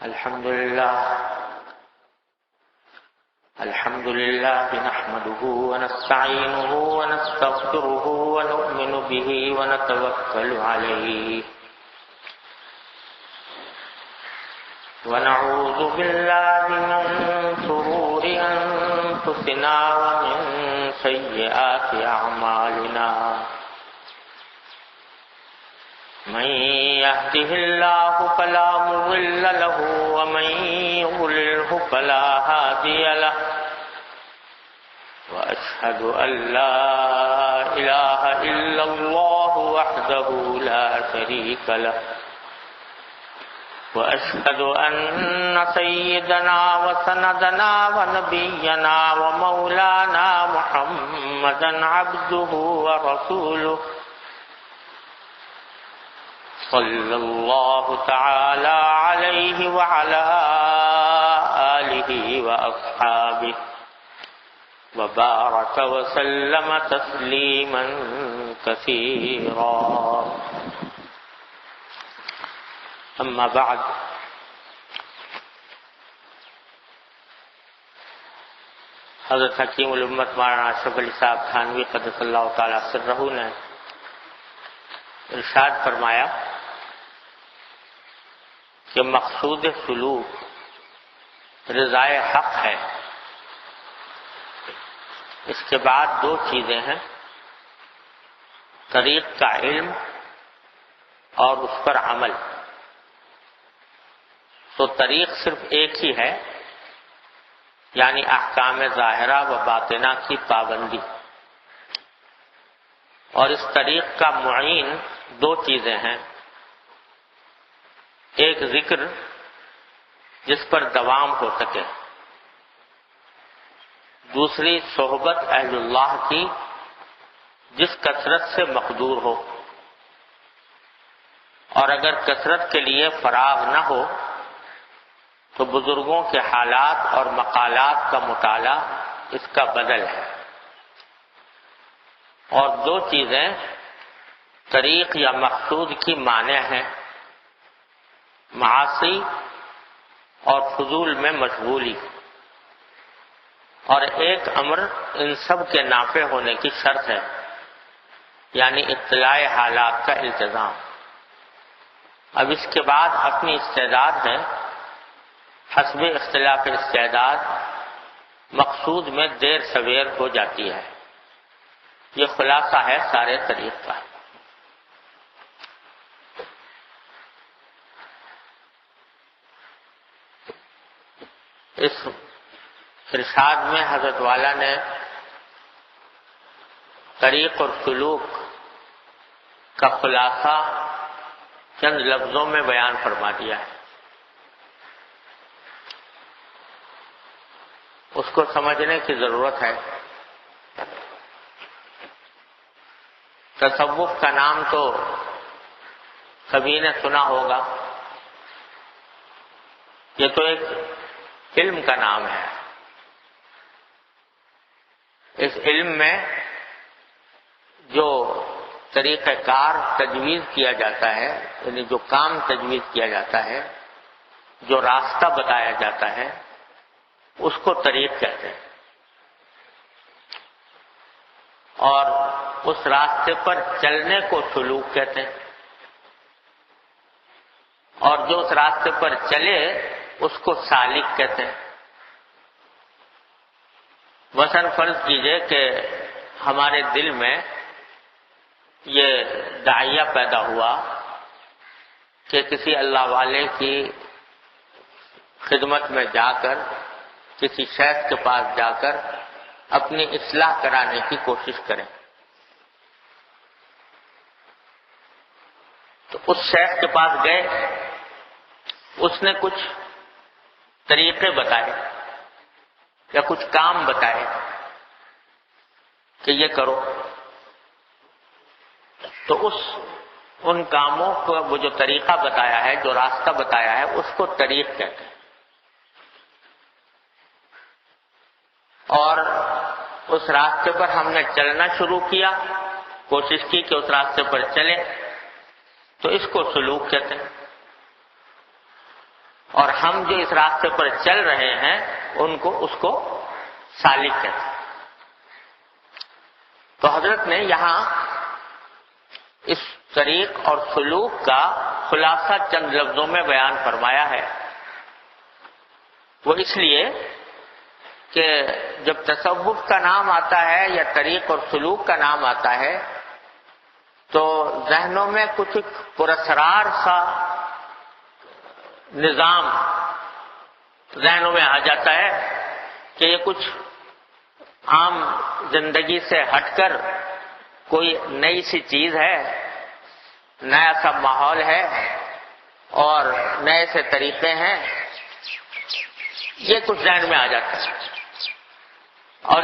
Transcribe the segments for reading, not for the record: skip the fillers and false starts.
الحمد لله نحمده ونستعينه ونستغفره ونؤمن به ونتوكل عليه ونعوذ بالله من شرور أنفسنا ومن سيئات أعمالنا من يهده الله فلا مضل له ومن يضلله فلا هادي له وأشهد أن لا إله إلا الله وحده لا شريك له وأشهد أن سيدنا وسندنا ونبينا ومولانا محمدا عبده ورسوله صلى الله تعالى عليه وعلى آله وأصحابه وبارك وسلم تسليما كثيرا أما بعد حضرت حکیم الامت مولانا اشرف علی صاحب تھانوی قدس اللہ تعالی سرہ نے ارشاد فرمایا کہ مقصود سلوک رضائے حق ہے، اس کے بعد دو چیزیں ہیں، طریق کا علم اور اس پر عمل۔ تو طریق صرف ایک ہی ہے، یعنی احکام ظاہرہ و باطنہ کی پابندی، اور اس طریق کا معین دو چیزیں ہیں، ایک ذکر جس پر دوام ہو سکے، دوسری صحبت اہل اللہ کی جس کثرت سے مقدور ہو، اور اگر کثرت کے لیے فراغ نہ ہو تو بزرگوں کے حالات اور مقالات کا مطالعہ اس کا بدل ہے۔ اور دو چیزیں طریق یا مقصود کی مانع ہیں، معاصی اور فضول میں مشغولی، اور ایک امر ان سب کے نافع ہونے کی شرط ہے، یعنی اطلاع حالات کا التزام۔ اب اس کے بعد اپنی استعداد ہے، حسب اختلاف استعداد مقصود میں دیر سویر ہو جاتی ہے۔ یہ خلاصہ ہے سارے طریق کا۔ اس ارشاد میں حضرت والا نے طریق اور سلوک کا خلاصہ چند لفظوں میں بیان فرما دیا ہے، اس کو سمجھنے کی ضرورت ہے۔ تصوف کا نام تو سبھی نے سنا ہوگا، یہ تو ایک علم کا نام ہے۔ اس علم میں جو طریقہ کار تجویز کیا جاتا ہے، یعنی جو کام تجویز کیا جاتا ہے، جو راستہ بتایا جاتا ہے، اس کو طریق کہتے ہیں، اور اس راستے پر چلنے کو سلوک کہتے ہیں، اور جو اس راستے پر چلے اس کو سالک کہتے ہیں۔ مثلا فرض کیجئے کہ ہمارے دل میں یہ داعیہ پیدا ہوا کہ کسی اللہ والے کی خدمت میں جا کر، کسی شیخ کے پاس جا کر اپنی اصلاح کرانے کی کوشش کریں، تو اس شیخ کے پاس گئے، اس نے کچھ طریقے بتائے یا کچھ کام بتائے کہ یہ کرو، تو ان کاموں کو وہ جو طریقہ بتایا ہے، جو راستہ بتایا ہے، اس کو طریق کہتے ہیں۔ اور اس راستے پر ہم نے چلنا شروع کیا، کوشش کی کہ اس راستے پر چلیں، تو اس کو سلوک کہتے ہیں۔ اور ہم جو اس راستے پر چل رہے ہیں اس کو سالک کہتے ہیں۔ تو حضرت نے یہاں اس طریق اور سلوک کا خلاصہ چند لفظوں میں بیان فرمایا ہے۔ وہ اس لیے کہ جب تصوف کا نام آتا ہے یا طریق اور سلوک کا نام آتا ہے تو ذہنوں میں کچھ پراسرار سا نظام ذہنوں میں آ جاتا ہے کہ یہ کچھ عام زندگی سے ہٹ کر کوئی نئی سی چیز ہے، نیا سا ماحول ہے اور نئے سے طریقے ہیں، یہ کچھ ذہن میں آ جاتا ہے۔ اور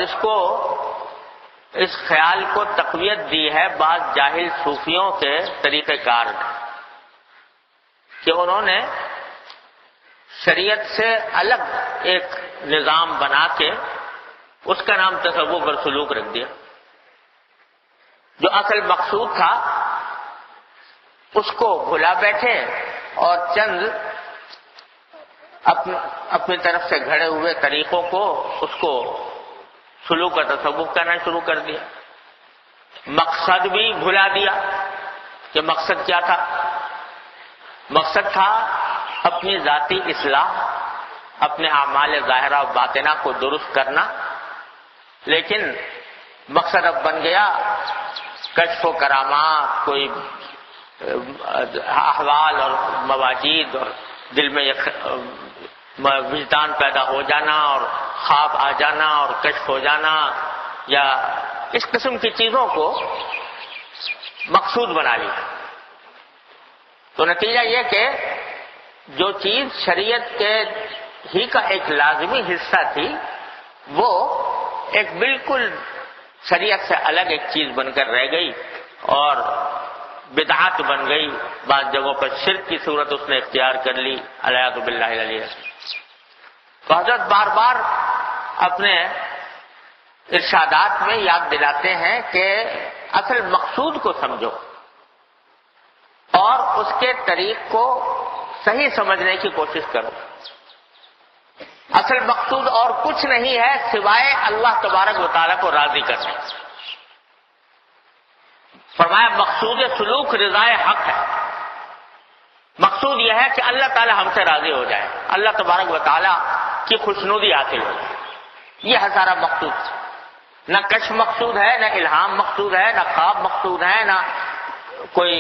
اس خیال کو تقویت دی ہے بعض جاہل صوفیوں کے طریقہ کار نے کہ انہوں نے شریعت سے الگ ایک نظام بنا کے اس کا نام تصوف اور سلوک رکھ دیا۔ جو اصل مقصود تھا اس کو بھلا بیٹھے اور چند اپنی طرف سے گھڑے ہوئے طریقوں کو اس کو سلوک کا تصوف کرنا شروع کر دیا۔ مقصد بھی بھلا دیا کہ مقصد کیا تھا۔ مقصد تھا اپنی ذاتی اصلاح، اپنے اعمال ظاہرہ و باطنہ کو درست کرنا، لیکن مقصد اب بن گیا کشف و کرامات، کوئی احوال اور مواجید اور دل میں وجدان پیدا ہو جانا اور خواب آ جانا اور کشف ہو جانا، یا اس قسم کی چیزوں کو مقصود بنا لیا۔ تو نتیجہ یہ کہ جو چیز شریعت کے ہی کا ایک لازمی حصہ تھی وہ ایک بالکل شریعت سے الگ ایک چیز بن کر رہ گئی اور بدعت بن گئی۔ بعض جگہوں پر شرک کی صورت اس نے اختیار کر لی، الیاذ باللہ العلی۔ تو حضرت بار بار اپنے ارشادات میں یاد دلاتے ہیں کہ اصل مقصود کو سمجھو اور اس کے طریق کو صحیح سمجھنے کی کوشش کرو۔ اصل مقصود اور کچھ نہیں ہے سوائے اللہ تبارک و تعالیٰ کو راضی کرنا۔ فرمایا مقصود سلوک رضائے حق ہے۔ مقصود یہ ہے کہ اللہ تعالیٰ ہم سے راضی ہو جائے، اللہ تبارک و تعالیٰ کی خوشنودی حاصل ہو جائے، یہ ہے سارا مقصود۔ نہ کشف مقصود ہے، نہ الہام مقصود ہے، نہ خواب مقصود ہے، نہ کوئی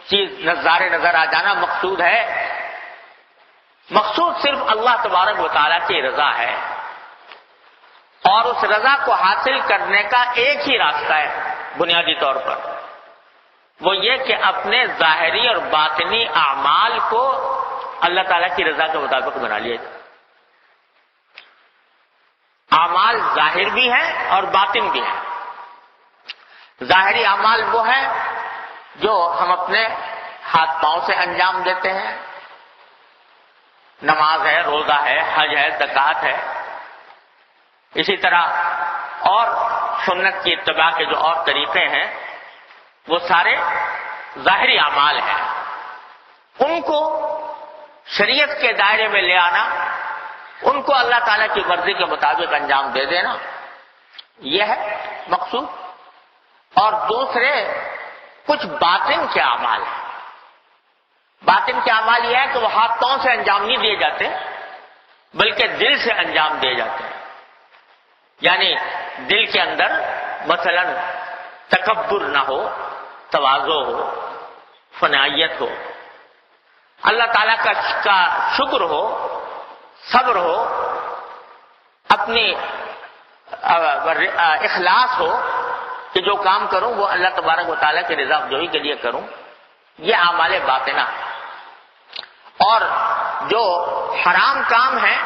چیز نظارے نظر آ جانا مقصود ہے۔ مقصود صرف اللہ تبارک و تعالیٰ کی رضا ہے، اور اس رضا کو حاصل کرنے کا ایک ہی راستہ ہے بنیادی طور پر، وہ یہ کہ اپنے ظاہری اور باطنی اعمال کو اللہ تعالیٰ کی رضا کے مطابق بنا لیا جائے۔ اعمال ظاہر بھی ہیں اور باطن بھی ہیں۔ ظاہری اعمال وہ ہیں جو ہم اپنے ہاتھ پاؤں سے انجام دیتے ہیں، نماز ہے، روزہ ہے، حج ہے، زکوٰۃ ہے۔ اسی طرح اور سنت کی اتباع کے جو اور طریقے ہیں وہ سارے ظاہری اعمال ہیں۔ ان کو شریعت کے دائرے میں لے آنا، ان کو اللہ تعالیٰ کی مرضی کے مطابق انجام دے دینا، یہ ہے مقصود۔ اور دوسرے کچھ باطن کے اعمال ہیں۔ باطن کے اعمال یہ ہے کہ وہ ہاتھ پاؤں سے انجام نہیں دیے جاتے بلکہ دل سے انجام دیے جاتے ہیں۔ یعنی دل کے اندر مثلا تکبر نہ ہو، تواضع ہو، فنائیت ہو، اللہ تعالیٰ کا شکر ہو، صبر ہو، اپنی اخلاص ہو کہ جو کام کروں وہ اللہ تبارک و تعالیٰ کی رضا جوئی کے لیے کروں، یہ اعمال باطنہ۔ اور جو حرام کام ہیں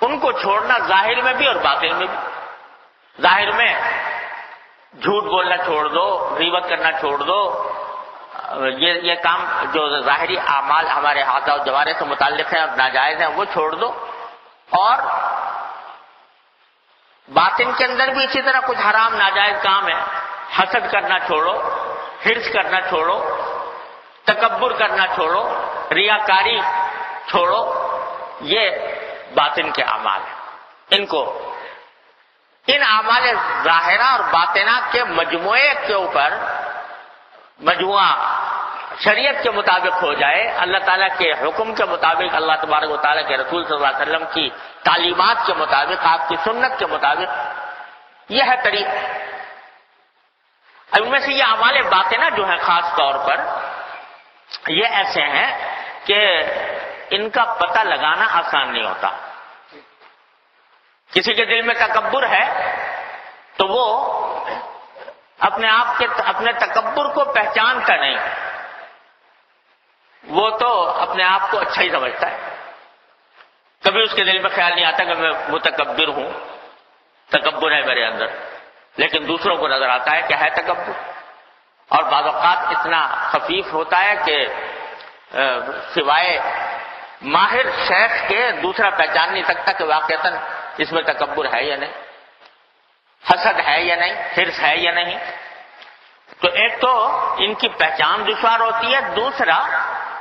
ان کو چھوڑنا ظاہر میں بھی اور باطن میں بھی۔ ظاہر میں جھوٹ بولنا چھوڑ دو، غیبت کرنا چھوڑ دو، یہ کام جو ظاہری اعمال ہمارے ہاتھ اور جوارے سے متعلق ہیں اور ناجائز ہیں وہ چھوڑ دو۔ اور باطن کے اندر بھی اسی طرح کچھ حرام ناجائز کام ہے، حسد کرنا چھوڑو، حرص کرنا چھوڑو، تکبر کرنا چھوڑو، ریاکاری چھوڑو، یہ باطن کے اعمال ہیں. ان اعمال ظاہرہ اور باطنہ کے مجموعے کے اوپر مجموعہ شریعت کے مطابق ہو جائے، اللہ تعالیٰ کے حکم کے مطابق، اللہ تبارک و تعالیٰ کے رسول صلی اللہ علیہ وسلم کی تعلیمات کے مطابق، آپ کی سنت کے مطابق، یہ ہے طریق. اب ان میں سے یہ اعمال باطنہ جو ہیں خاص طور پر یہ ایسے ہیں کہ ان کا پتہ لگانا آسان نہیں ہوتا. کسی کے دل میں تکبر ہے تو وہ اپنے تکبر کو پہچانتا نہیں، وہ تو اپنے آپ کو اچھا ہی سمجھتا ہے. کبھی اس کے دل میں خیال نہیں آتا کہ میں متکبر ہوں، تکبر ہے میرے اندر، لیکن دوسروں کو نظر آتا ہے کہ ہے تکبر. اور بعض اوقات اتنا خفیف ہوتا ہے کہ سوائے ماہر شیخ کے دوسرا پہچان نہیں سکتا کہ واقعتاً اس میں تکبر ہے یا نہیں، حسد ہے یا نہیں، حرص ہے یا نہیں. تو ایک تو ان کی پہچان دشوار ہوتی ہے، دوسرا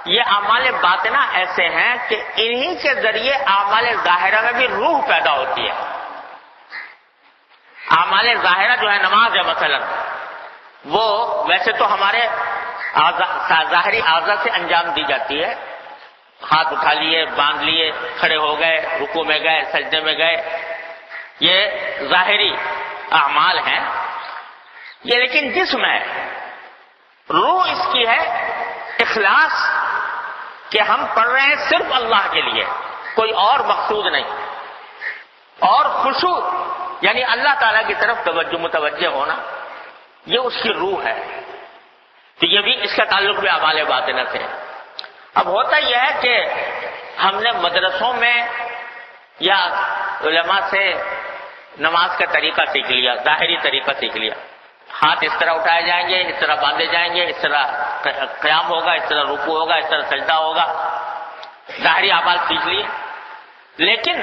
یہ اعمال باطنہ ایسے ہیں کہ انہی کے ذریعے اعمال ظاہرہ میں بھی روح پیدا ہوتی ہے. اعمال ظاہرہ جو ہے نماز ہے مثلا، وہ ویسے تو ہمارے ظاہری اعضاء سے انجام دی جاتی ہے، ہاتھ اٹھا لیے، باندھ لیے، کھڑے ہو گئے، رکوع میں گئے، سجدے میں گئے، یہ ظاہری اعمال ہیں. یہ لیکن جسم ہے، روح اس کی ہے اخلاص، کہ ہم پڑھ رہے ہیں صرف اللہ کے لیے، کوئی اور مقصود نہیں. اور خشوع یعنی اللہ تعالیٰ کی طرف متوجہ ہونا، یہ اس کی روح ہے. تو یہ بھی اس کا تعلق بھی اعمال باطنہ سے. اب ہوتا یہ ہے کہ ہم نے مدرسوں میں یا علماء سے نماز کا طریقہ سیکھ لیا، ظاہری طریقہ سیکھ لیا، ہاتھ اس طرح اٹھائے جائیں گے، اس طرح باندھے جائیں گے، اس طرح قیام ہوگا، اس طرح رکوع ہوگا، اس طرح سجدہ ہوگا، ظاہری اعمال سیکھ لیے. لیکن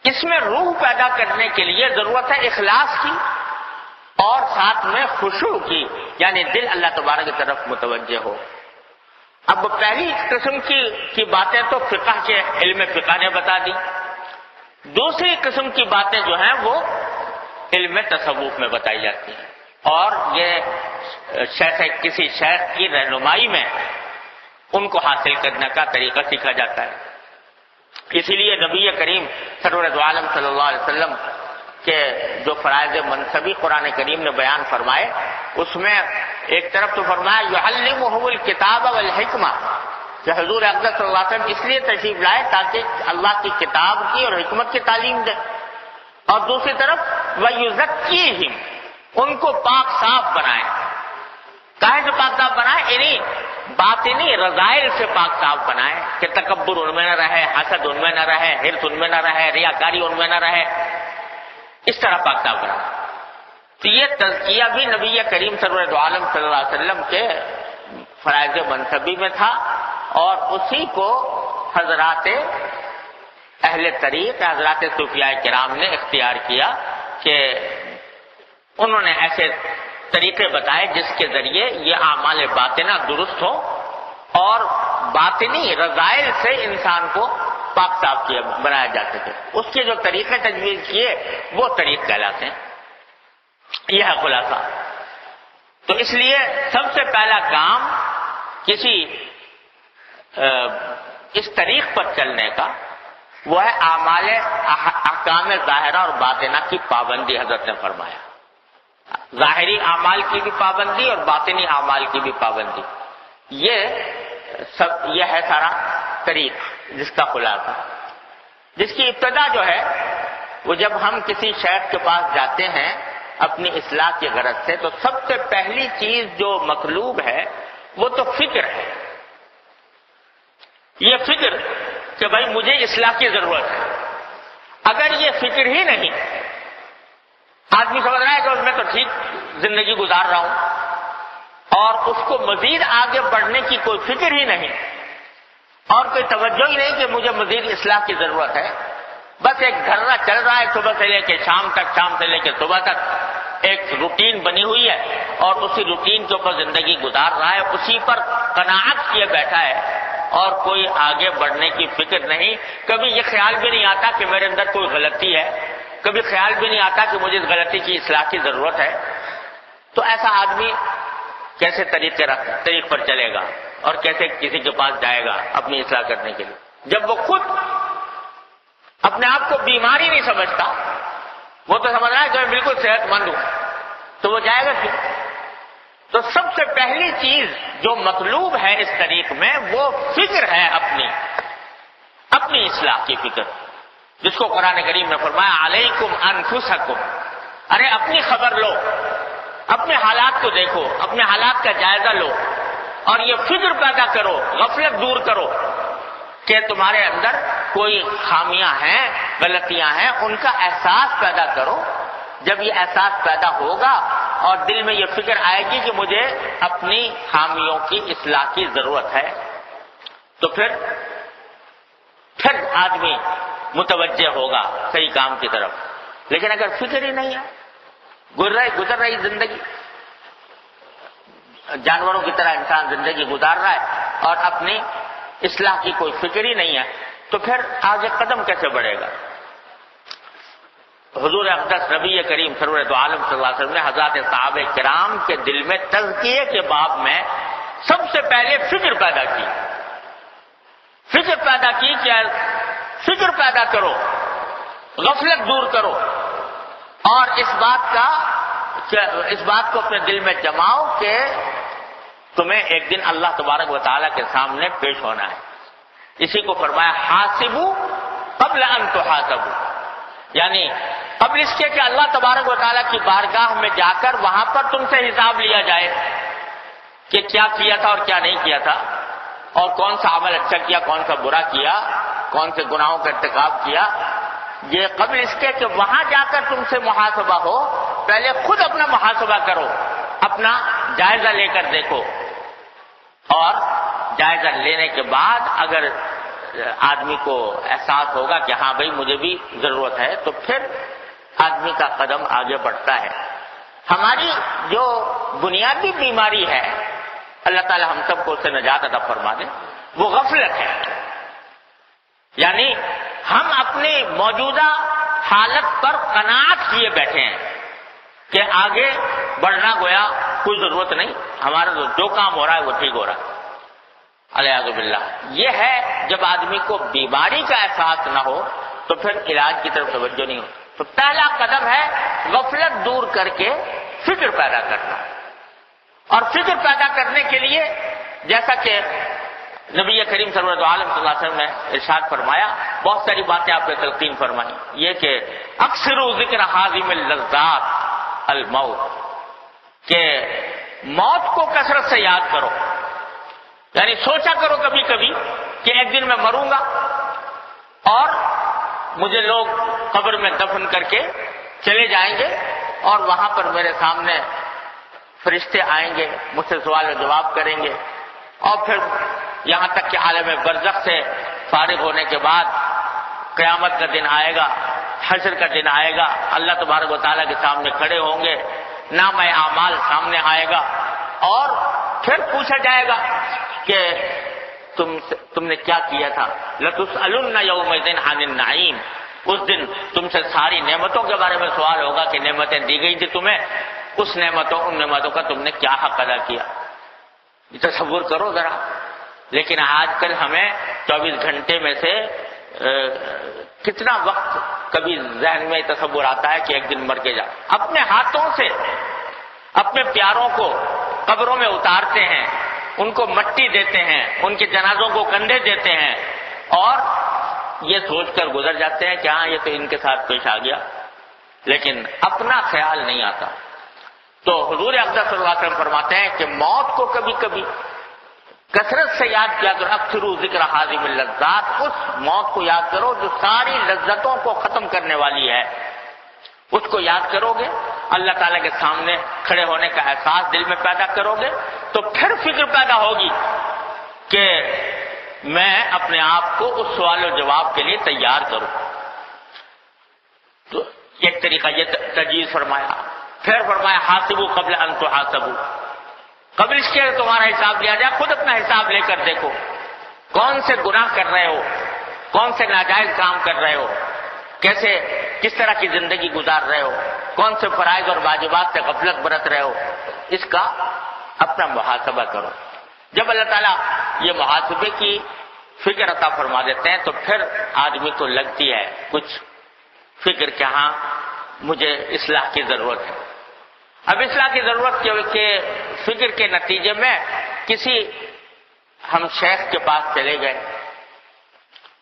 اس میں روح پیدا کرنے کے لیے ضرورت ہے اخلاص کی اور ساتھ میں خشوع کی، یعنی دل اللہ تبارک کی طرف متوجہ ہو. اب پہلی قسم کی باتیں تو فقہ کے علم فقہ نے بتا دی. دوسری قسم کی باتیں جو ہیں وہ علم تصوف میں بتائی جاتی ہیں، اور یہ کسی شیخ کی رہنمائی میں ان کو حاصل کرنے کا طریقہ سیکھا جاتا ہے. اسی لیے نبی کریم سرور دو عالم صلی اللہ علیہ وسلم کے جو فرائض منصبی قرآن کریم نے بیان فرمائے، اس میں ایک طرف تو فرمایا یعلمہ الکتاب والحکمہ، کہ حضور اقدس صلی اللہ علیہ وسلم اس لیے تشریف لائے تاکہ اللہ کی کتاب کی اور حکمت کی تعلیم دے، اور دوسری طرف وَيُزَكِّيهِمْ، ان کو پاک صاف بنائے. کاہے سے پاک صاف بنائے؟ یعنی باطنی رذائل سے پاک صاف بنائے، کہ تکبر ان میں نہ رہے، حسد ان میں نہ رہے، حرص ان میں نہ رہے، ریاکاری ان میں نہ رہے، اس طرح پاک صاف بنائے. تو یہ تزکیہ بھی نبی کریم سرور دو عالم صلی اللہ علیہ وسلم کے فرائض منصبی میں تھا، اور اسی کو حضرات اہل طریق، حضرات صوفیاء کرام نے اختیار کیا کہ انہوں نے ایسے طریقے بتائے جس کے ذریعے یہ اعمال باطنہ درست ہو اور باطنی رذائل سے انسان کو پاک صاف کیا بنایا جا سکے. اس کے جو طریقے تجویز کیے وہ طریق کہلاتے ہیں. یہ ہے خلاصہ. تو اس لیے سب سے پہلا کام کسی اس طریق پر چلنے کا وہ ہے اعمال احکام ظاہرہ اور باطنہ کی پابندی. حضرت نے فرمایا ظاہری اعمال کی بھی پابندی اور باطنی اعمال کی بھی پابندی. یہ ہے سارا طریق جس کا خلاصہ. جس کی ابتدا جو ہے وہ جب ہم کسی شیخ کے پاس جاتے ہیں اپنی اصلاح کی غرض سے، تو سب سے پہلی چیز جو مطلوب ہے وہ تو فکر ہے. یہ فکر کہ بھائی مجھے اصلاح کی ضرورت ہے. اگر یہ فکر ہی نہیں، آدمی سمجھ رہا ہے کہ اس میں تو ٹھیک زندگی گزار رہا ہوں، اور اس کو مزید آگے بڑھنے کی کوئی فکر ہی نہیں اور کوئی توجہ ہی نہیں کہ مجھے مزید اصلاح کی ضرورت ہے، بس ایک دھرنا چل رہا ہے صبح سے لے کے شام تک، شام سے لے کے صبح تک، ایک روٹین بنی ہوئی ہے اور اسی روٹین کے اوپر زندگی گزار رہا ہے، اسی پر قناعت کیے بیٹھا ہے، اور کوئی آگے بڑھنے کی فکر نہیں. کبھی یہ خیال بھی نہیں آتا کہ میرے اندر کوئی غلطی ہے، کبھی خیال بھی نہیں آتا کہ مجھے اس غلطی کی اصلاح کی ضرورت ہے. تو ایسا آدمی کیسے طریق پر چلے گا اور کیسے کسی کے پاس جائے گا اپنی اصلاح کرنے کے لیے، جب وہ خود اپنے آپ کو بیماری نہیں سمجھتا؟ وہ تو سمجھ رہا ہے کہ میں بالکل صحت مند ہوں، تو وہ جائے گا کیوں؟ تو سب سے پہلی چیز جو مطلوب ہے اس طریق میں وہ فکر ہے، اپنی اصلاح کی فکر، جس کو قرآن کریم نے فرمایا علیکم انفسکم. ارے اپنی خبر لو، اپنے حالات کو دیکھو، اپنے حالات کا جائزہ لو اور یہ فکر پیدا کرو، غفلت دور کرو کہ تمہارے اندر کوئی خامیاں ہیں، غلطیاں ہیں، ان کا احساس پیدا کرو. جب یہ احساس پیدا ہوگا اور دل میں یہ فکر آئے گی کہ مجھے اپنی خامیوں کی اصلاح کی ضرورت ہے، تو پھر آدمی متوجہ ہوگا صحیح کام کی طرف. لیکن اگر فکر ہی نہیں ہے، گزر رہی زندگی، جانوروں کی طرح انسان زندگی گزار رہا ہے اور اپنی اصلاح کی کوئی فکر ہی نہیں ہے، تو پھر آگے قدم کیسے بڑھے گا؟ حضور اقدس نبی کریم سرور دو عالم صلی اللہ علیہ وسلم نے حضرات صحابہ کرام کے دل میں تزکیے کے باب میں سب سے پہلے فکر پیدا کی کہ فکر پیدا کرو، غفلت دور کرو اور اس بات کو اپنے دل میں جماؤ کہ تمہیں ایک دن اللہ تبارک و تعالیٰ کے سامنے پیش ہونا ہے. اسی کو فرمایا حاسبوا قبل ان تحاسبوا، یعنی قبل اس کے کہ اللہ تبارک و تعالیٰ کی بارگاہ میں جا کر وہاں پر تم سے حساب لیا جائے کہ کیا کیا تھا اور کیا نہیں کیا تھا، اور کون سا عمل اچھا کیا، کون سا برا کیا، کون سے گناہوں کا ارتکاب کیا. یہ قبل اس کے کہ وہاں جا کر تم سے محاسبہ ہو، پہلے خود اپنا محاسبہ کرو، اپنا جائزہ لے کر دیکھو، اور جائزہ لینے کے بعد اگر آدمی کو احساس ہوگا کہ ہاں بھائی مجھے بھی ضرورت ہے، تو پھر آدمی کا قدم آگے بڑھتا ہے. ہماری جو بنیادی بیماری ہے، اللہ تعالی ہم سب کو اس سے نجات عطا فرما دے، وہ غفلت ہے. یعنی ہم اپنی موجودہ حالت پر قناعت کیے بیٹھے ہیں کہ آگے بڑھنا گویا کوئی ضرورت نہیں، ہمارا جو کام ہو رہا ہے وہ ٹھیک ہو رہا ہے. الیاذ باللہ. یہ ہے جب آدمی کو بیماری کا احساس نہ ہو تو پھر علاج کی طرف توجہ نہیں ہو. تو پہلا قدم ہے غفلت دور کر کے فکر پیدا کرنا. اور فکر پیدا کرنے کے لیے جیسا کہ نبی کریم صلی اللہ علیہ وسلم نے ارشاد فرمایا، بہت ساری باتیں آپ نے تلقین فرمائی، یہ کہ اکثروا ذکر حازم اللذات الموت، کہ موت کو کثرت سے یاد کرو. یعنی سوچا کرو کبھی کبھی کہ ایک دن میں مروں گا اور مجھے لوگ قبر میں دفن کر کے چلے جائیں گے اور وہاں پر میرے سامنے فرشتے آئیں گے، مجھ سے سوال و جواب کریں گے، اور پھر یہاں تک کہ عالم برزخ سے فارغ ہونے کے بعد قیامت کا دن آئے گا، حشر کا دن آئے گا، اللہ تبارک و تعالیٰ کے سامنے کھڑے ہوں گے، نام اعمال سامنے آئے گا اور پھر پوچھا جائے گا کہ تم نے کیا کیا تھا. لَتُسْأَلُنَّ يَوْمَئِذٍ عَنِ النَّعِيمِ، اس دن تم سے ساری نعمتوں کے بارے میں سوال ہوگا کہ نعمتیں دی گئی تھی تمہیں، ان نعمتوں کا تم نے کیا حق ادا کیا. یہ تصور کرو ذرا. لیکن آج کل ہمیں 24 گھنٹے میں سے کتنا وقت کبھی ذہن میں تصور آتا ہے کہ ایک دن مر کے جا. اپنے ہاتھوں سے اپنے پیاروں کو قبروں میں اتارتے ہیں، ان کو مٹی دیتے ہیں، ان کے جنازوں کو کندھے دیتے ہیں اور یہ سوچ کر گزر جاتے ہیں کہ ہاں یہ تو ان کے ساتھ پیش آ گیا، لیکن اپنا خیال نہیں آتا. تو حضور اقدس صلی اللہ علیہ وسلم فرماتے ہیں کہ موت کو کبھی کبھی کثرت سے یاد کیا کرو. اکثروا ذکر حازم اللذات، اس موت کو یاد کرو جو ساری لذتوں کو ختم کرنے والی ہے. اس کو یاد کرو گے، اللہ تعالیٰ کے سامنے کھڑے ہونے کا احساس دل میں پیدا کرو گے، تو پھر فکر پیدا ہوگی کہ میں اپنے آپ کو اس سوال و جواب کے لیے تیار کروں. تو ایک طریقہ یہ تجویز فرمایا. پھر فرمایا حاسبوا قبل ان تحاسبوا، قبل اس کے تمہارا حساب لیا جائے، خود اپنا حساب لے کر دیکھو کون سے گناہ کر رہے ہو، کون سے ناجائز کام کر رہے ہو، کس طرح کی زندگی گزار رہے ہو، کون سے فرائض اور واجبات سے غفلت برت رہے ہو، اس کا اپنا محاسبہ کرو۔ جب اللہ تعالیٰ یہ محاسبے کی فکر عطا فرما دیتے ہیں تو پھر آدمی کو لگتی ہے کچھ فکر کہ ہاں مجھے اصلاح کی ضرورت ہے۔ اب اصلاح کی ضرورت کے فکر کے نتیجے میں کسی ہم شیخ کے پاس چلے گئے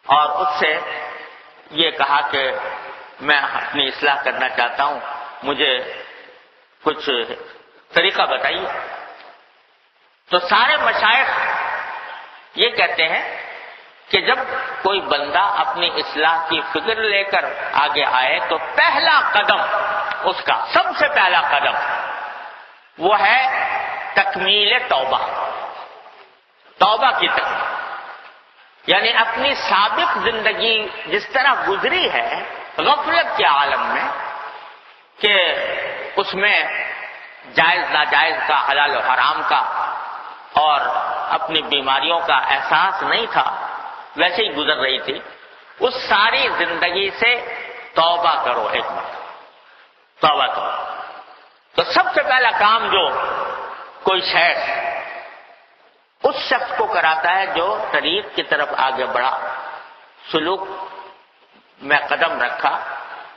اور اس سے یہ کہا کہ میں اپنی اصلاح کرنا چاہتا ہوں، مجھے کچھ طریقہ بتائیے۔ تو سارے مشائخ یہ کہتے ہیں کہ جب کوئی بندہ اپنی اصلاح کی فکر لے کر آگے آئے تو پہلا قدم اس کا، سب سے پہلا قدم وہ ہے تکمیل توبہ، توبہ کی تکمیل، یعنی اپنی سابق زندگی جس طرح گزری ہے غفلت کے عالم میں کہ اس میں جائز ناجائز کا، حلال و حرام کا اور اپنی بیماریوں کا احساس نہیں تھا، ویسے ہی گزر رہی تھی، اس ساری زندگی سے توبہ کرو، ایک مرتبہ توبہ کرو۔ تو سب سے پہلا کام جو کوئی شیخ اس شخص کو کراتا ہے جو طریق کی طرف آگے بڑھا، سلوک میں قدم رکھا،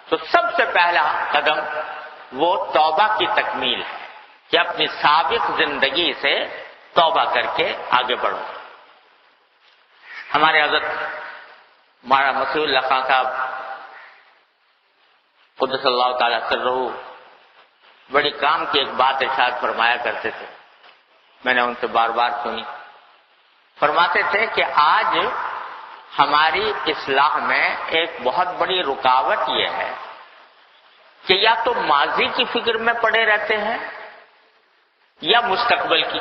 تو سب سے پہلا قدم وہ توبہ کی تکمیل ہے کہ اپنی سابق زندگی سے توبہ کر کے آگے بڑھو۔ ہمارے حضرت مولانا مسیح اللہ خان صاحب قدس اللہ تعالی سرہ بڑی کام کی ایک بات ارشاد فرمایا کرتے تھے، میں نے ان سے بار بار سنی۔ فرماتے تھے کہ آج ہماری اصلاح میں ایک بہت بڑی رکاوٹ یہ ہے کہ یا تو ماضی کی فکر میں پڑے رہتے ہیں یا مستقبل کی۔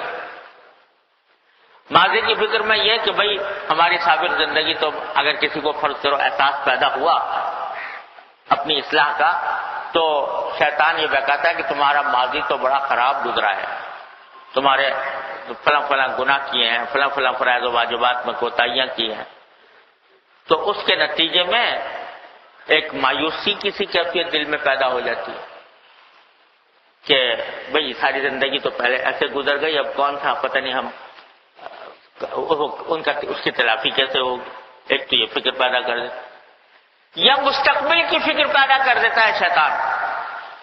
ماضی کی فکر میں یہ کہ بھئی ہماری سابق زندگی، تو اگر کسی کو فرض کرو احساس پیدا ہوا اپنی اصلاح کا، تو شیطان یہ بہکاتا ہے کہ تمہارا ماضی تو بڑا خراب گزرا ہے، تمہارے فلاں فلاں گناہ کیے ہیں، فلاں فلاں فرائض و واجبات میں کوتاہیاں کی ہیں۔ تو اس کے نتیجے میں ایک مایوسی کسی کیفیت دل میں پیدا ہو جاتی ہے کہ بھئی ساری زندگی تو پہلے ایسے گزر گئی، اب کون تھا پتہ نہیں ہم ان کا اس کی تلافی کیسے ہوگی۔ ایک تو یہ فکر پیدا کر دیتا، یا مستقبل کی فکر پیدا کر دیتا ہے شیطان۔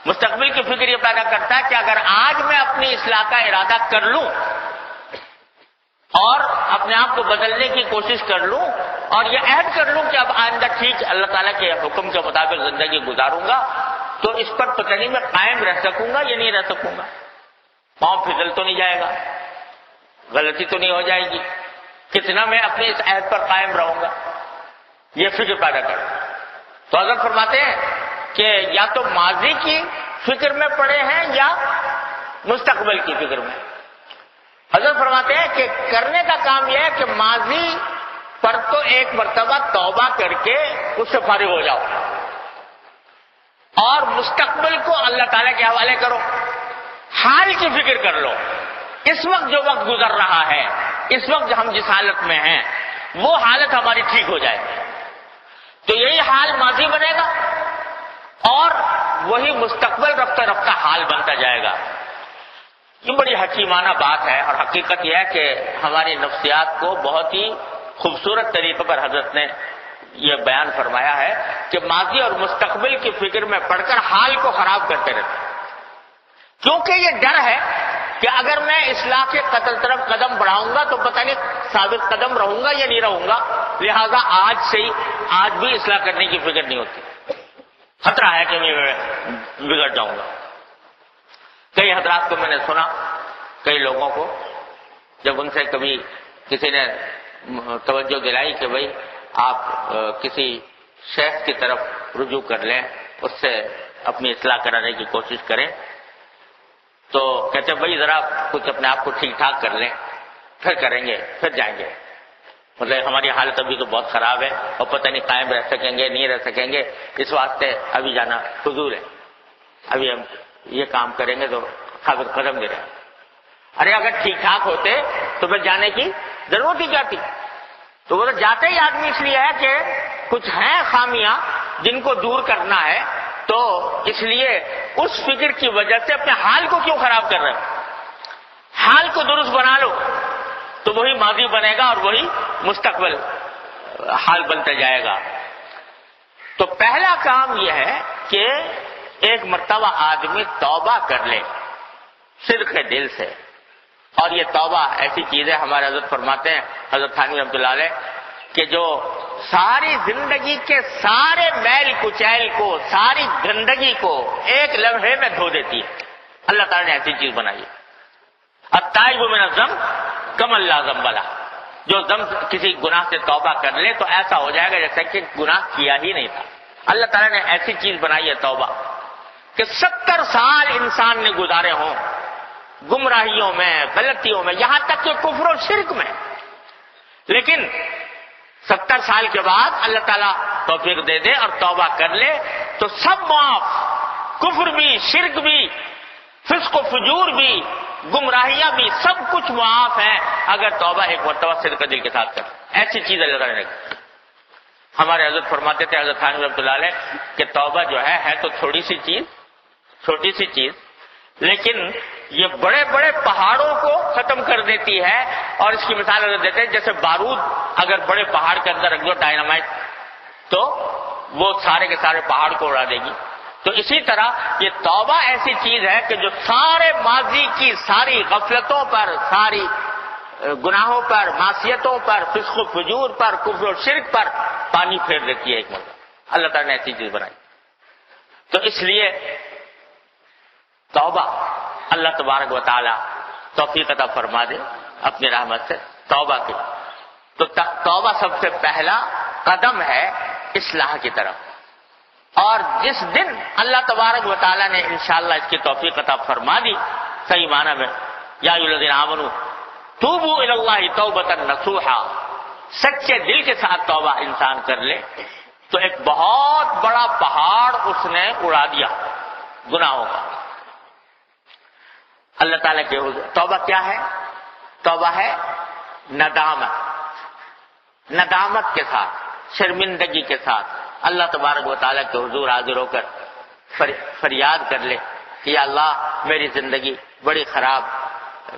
مستقبل کی فکر یہ پیدا کرتا ہے کہ اگر آج میں اپنی اصلاح کا ارادہ کر لوں اور اپنے آپ کو بدلنے کی کوشش کر لوں اور یہ عہد کر لوں کہ اب آئندہ ٹھیک اللہ تعالیٰ کے حکم کے مطابق زندگی گزاروں گا، تو اس پر پتہ نہیں میں قائم رہ سکوں گا یا نہیں رہ سکوں گا، پاؤں پھسل تو نہیں جائے گا، غلطی تو نہیں ہو جائے گی، کتنا میں اپنے اس عہد پر قائم رہوں گا، یہ فکر پیدا کر۔ تو حضرت فرماتے ہیں کہ یا تو ماضی کی فکر میں پڑے ہیں یا مستقبل کی فکر میں۔ حضرت فرماتے ہیں کہ کرنے کا کام یہ ہے کہ ماضی پر تو ایک مرتبہ توبہ کر کے اس سے فارغ ہو جاؤ اور مستقبل کو اللہ تعالیٰ کے حوالے کرو، حال کی فکر کر لو۔ اس وقت جو وقت گزر رہا ہے، اس وقت ہم جس حالت میں ہیں وہ حالت ہماری ٹھیک ہو جائے، تو یہی حال ماضی بنے گا اور وہی مستقبل رفتہ رفتہ حال بنتا جائے گا۔ یہ بڑی حکیمانہ بات ہے، اور حقیقت یہ ہے کہ ہماری نفسیات کو بہت ہی خوبصورت طریقے پر حضرت نے یہ بیان فرمایا ہے کہ ماضی اور مستقبل کی فکر میں پڑھ کر حال کو خراب کرتے رہتے ہیں، کیونکہ یہ ڈر ہے کہ اگر میں اصلاح کے طرف قدم بڑھاؤں گا تو پتہ نہیں ثابت قدم رہوں گا یا نہیں رہوں گا، لہذا آج بھی اصلاح کرنے کی فکر نہیں ہوتی، خطرہ ہے کہ میں بگڑ جاؤں گا۔ کئی حضرات کو میں نے سنا، کئی لوگوں کو، جب ان سے کبھی کسی نے توجہ دلائی کہ بھئی آپ کسی شیخ کی طرف رجوع کر لیں، اس سے اپنی اصلاح کرانے کی کوشش کریں، تو کہتے ہیں بھائی ذرا کچھ اپنے آپ کو ٹھیک ٹھاک کر لیں، پھر کریں گے، پھر جائیں گے، مطلب ہماری حالت ابھی تو بہت خراب ہے اور پتہ نہیں قائم رہ سکیں گے نہیں رہ سکیں گے، اس واسطے ابھی جانا فضول ہے، ابھی ہم یہ کام کریں گے تو ثابت قدم دے رہے ہیں۔ ارے اگر ٹھیک ٹھاک ہوتے تو پھر جانے کی ضرورت ہی کیا تھی؟ تو وہ تو جاتے ہی آدمی اس لیے ہے کہ کچھ ہیں خامیاں جن کو دور کرنا ہے، تو اس لیے اس فکر کی وجہ سے اپنے حال کو کیوں خراب کر رہے ہیں؟ حال کو درست بنا لو تو وہی ماضی بنے گا اور وہی مستقبل حال بنتا جائے گا۔ تو پہلا کام یہ ہے کہ ایک مرتبہ آدمی توبہ کر لے صدق دل سے، اور یہ توبہ ایسی چیز ہے، ہمارے حضرت فرماتے ہیں، حضرت تھانوی رحمۃ اللہ علیہ، کہ جو ساری زندگی کے سارے میل کچیل کو، ساری گندگی کو ایک لمحے میں دھو دیتی ہے۔ اللہ تعالیٰ نے ایسی چیز بنائی ہے۔ التائب من الذنب کمن لا ذنب لہ، جو کسی گناہ سے توبہ کر لے تو ایسا ہو جائے گا جیسا کہ گناہ کیا ہی نہیں تھا۔ اللہ تعالیٰ نے ایسی چیز بنائی ہے توبہ کہ 70 سال انسان نے گزارے ہوں گمراہیوں میں، غلطیوں میں، یہاں تک کہ کفر و شرک میں، لیکن 70 سال کے بعد اللہ تعالیٰ توفیق دے دے اور توبہ کر لے تو سب معاف، کفر بھی، شرک بھی، فسق و فجور بھی، گمراہیاں بھی، سب کچھ معاف ہیں اگر توبہ ایک مرتبہ صدق دل کے ساتھ کرے۔ ایسی چیز اللہ تعالیٰ نے کی۔ ہمارے حضرت فرماتے تھے، حضرت تھانوی رحمۃ اللہ علیہ، کہ توبہ جو ہے تو تھوڑی سی چیز، چھوٹی سی چیز، لیکن یہ بڑے بڑے پہاڑوں کو ختم کر دیتی ہے۔ اور اس کی مثال حضرت دیتے ہیں جیسے بارود اگر بڑے پہاڑ کے اندر رکھ دو، ڈائنامائٹ، تو وہ سارے کے سارے پہاڑ کو اڑا دے گی۔ تو اسی طرح یہ توبہ ایسی چیز ہے کہ جو سارے ماضی کی ساری غفلتوں پر، ساری گناہوں پر، معصیتوں پر، فسق و فجور پر، کفر و شرک پر پانی پھیر دیتی ہے ایک مرتبہ۔ اللہ تعالیٰ نے ایسی چیز بنائی۔ تو اس لیے توبہ اللہ تبارک و تعالی توفیق عطا فرما دے اپنی رحمت سے توبہ کی۔ تو توبہ سب سے پہلا قدم ہے اصلاح کی طرف، اور جس دن اللہ تبارک و تعالی نے انشاءاللہ اس کی توفیق عطا فرما دی صحیح معنی میں، یا ایھا الذین آمنوا توبوا الی اللہ توبۃ نصوحا، سچے دل کے ساتھ توبہ انسان کر لے تو ایک بہت بڑا پہاڑ اس نے اڑا دیا گناہوں کا۔ اللہ تعالیٰ کے حضور توبہ کیا ہے؟ توبہ ہے ندامت، ندامت کے ساتھ، شرمندگی کے ساتھ اللہ تبارک و تعالیٰ کے حضور حاضر ہو کر فریاد کر لے کہ یا اللہ میری زندگی بڑی خراب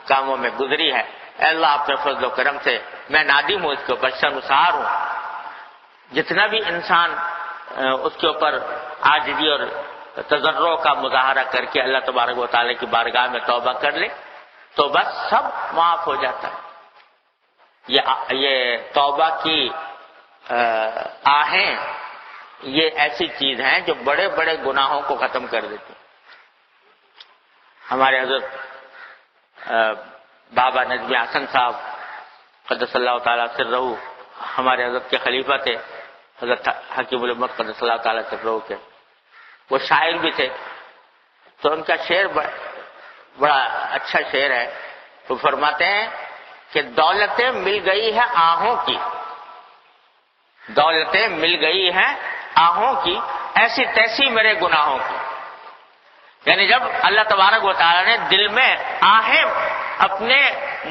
کاموں میں گزری ہے، اے اللہ اپنے فضل و کرم سے میں نادم ہوں، اس کے اوپر شرمسار ہوں۔ جتنا بھی انسان اس کے اوپر عاجزی اور تضرع کا مظاہرہ کر کے اللہ تبارک و تعالیٰ کی بارگاہ میں توبہ کر لے تو بس سب معاف ہو جاتا ہے۔ یہ توبہ کی آہیں یہ ایسی چیز ہیں جو بڑے بڑے گناہوں کو ختم کر دیتی ہیں۔ ہمارے حضرت بابا نجم حسن صاحب قدس اللہ تعالیٰ سرہ، ہمارے حضرت کے خلیفہ تھے، حضرت حکیم الامت قدس اللہ تعالیٰ سرہ کے، وہ شاعر بھی تھے۔ تو ان کا شعر بڑا اچھا شعر ہے۔ وہ فرماتے ہیں کہ دولتیں مل گئی ہے آہوں کی، دولتیں مل گئی ہیں آہوں کی، ایسی تیسی میرے گناہوں کی۔ یعنی جب اللہ تبارک و تعالیٰ نے دل میں آہیں اپنے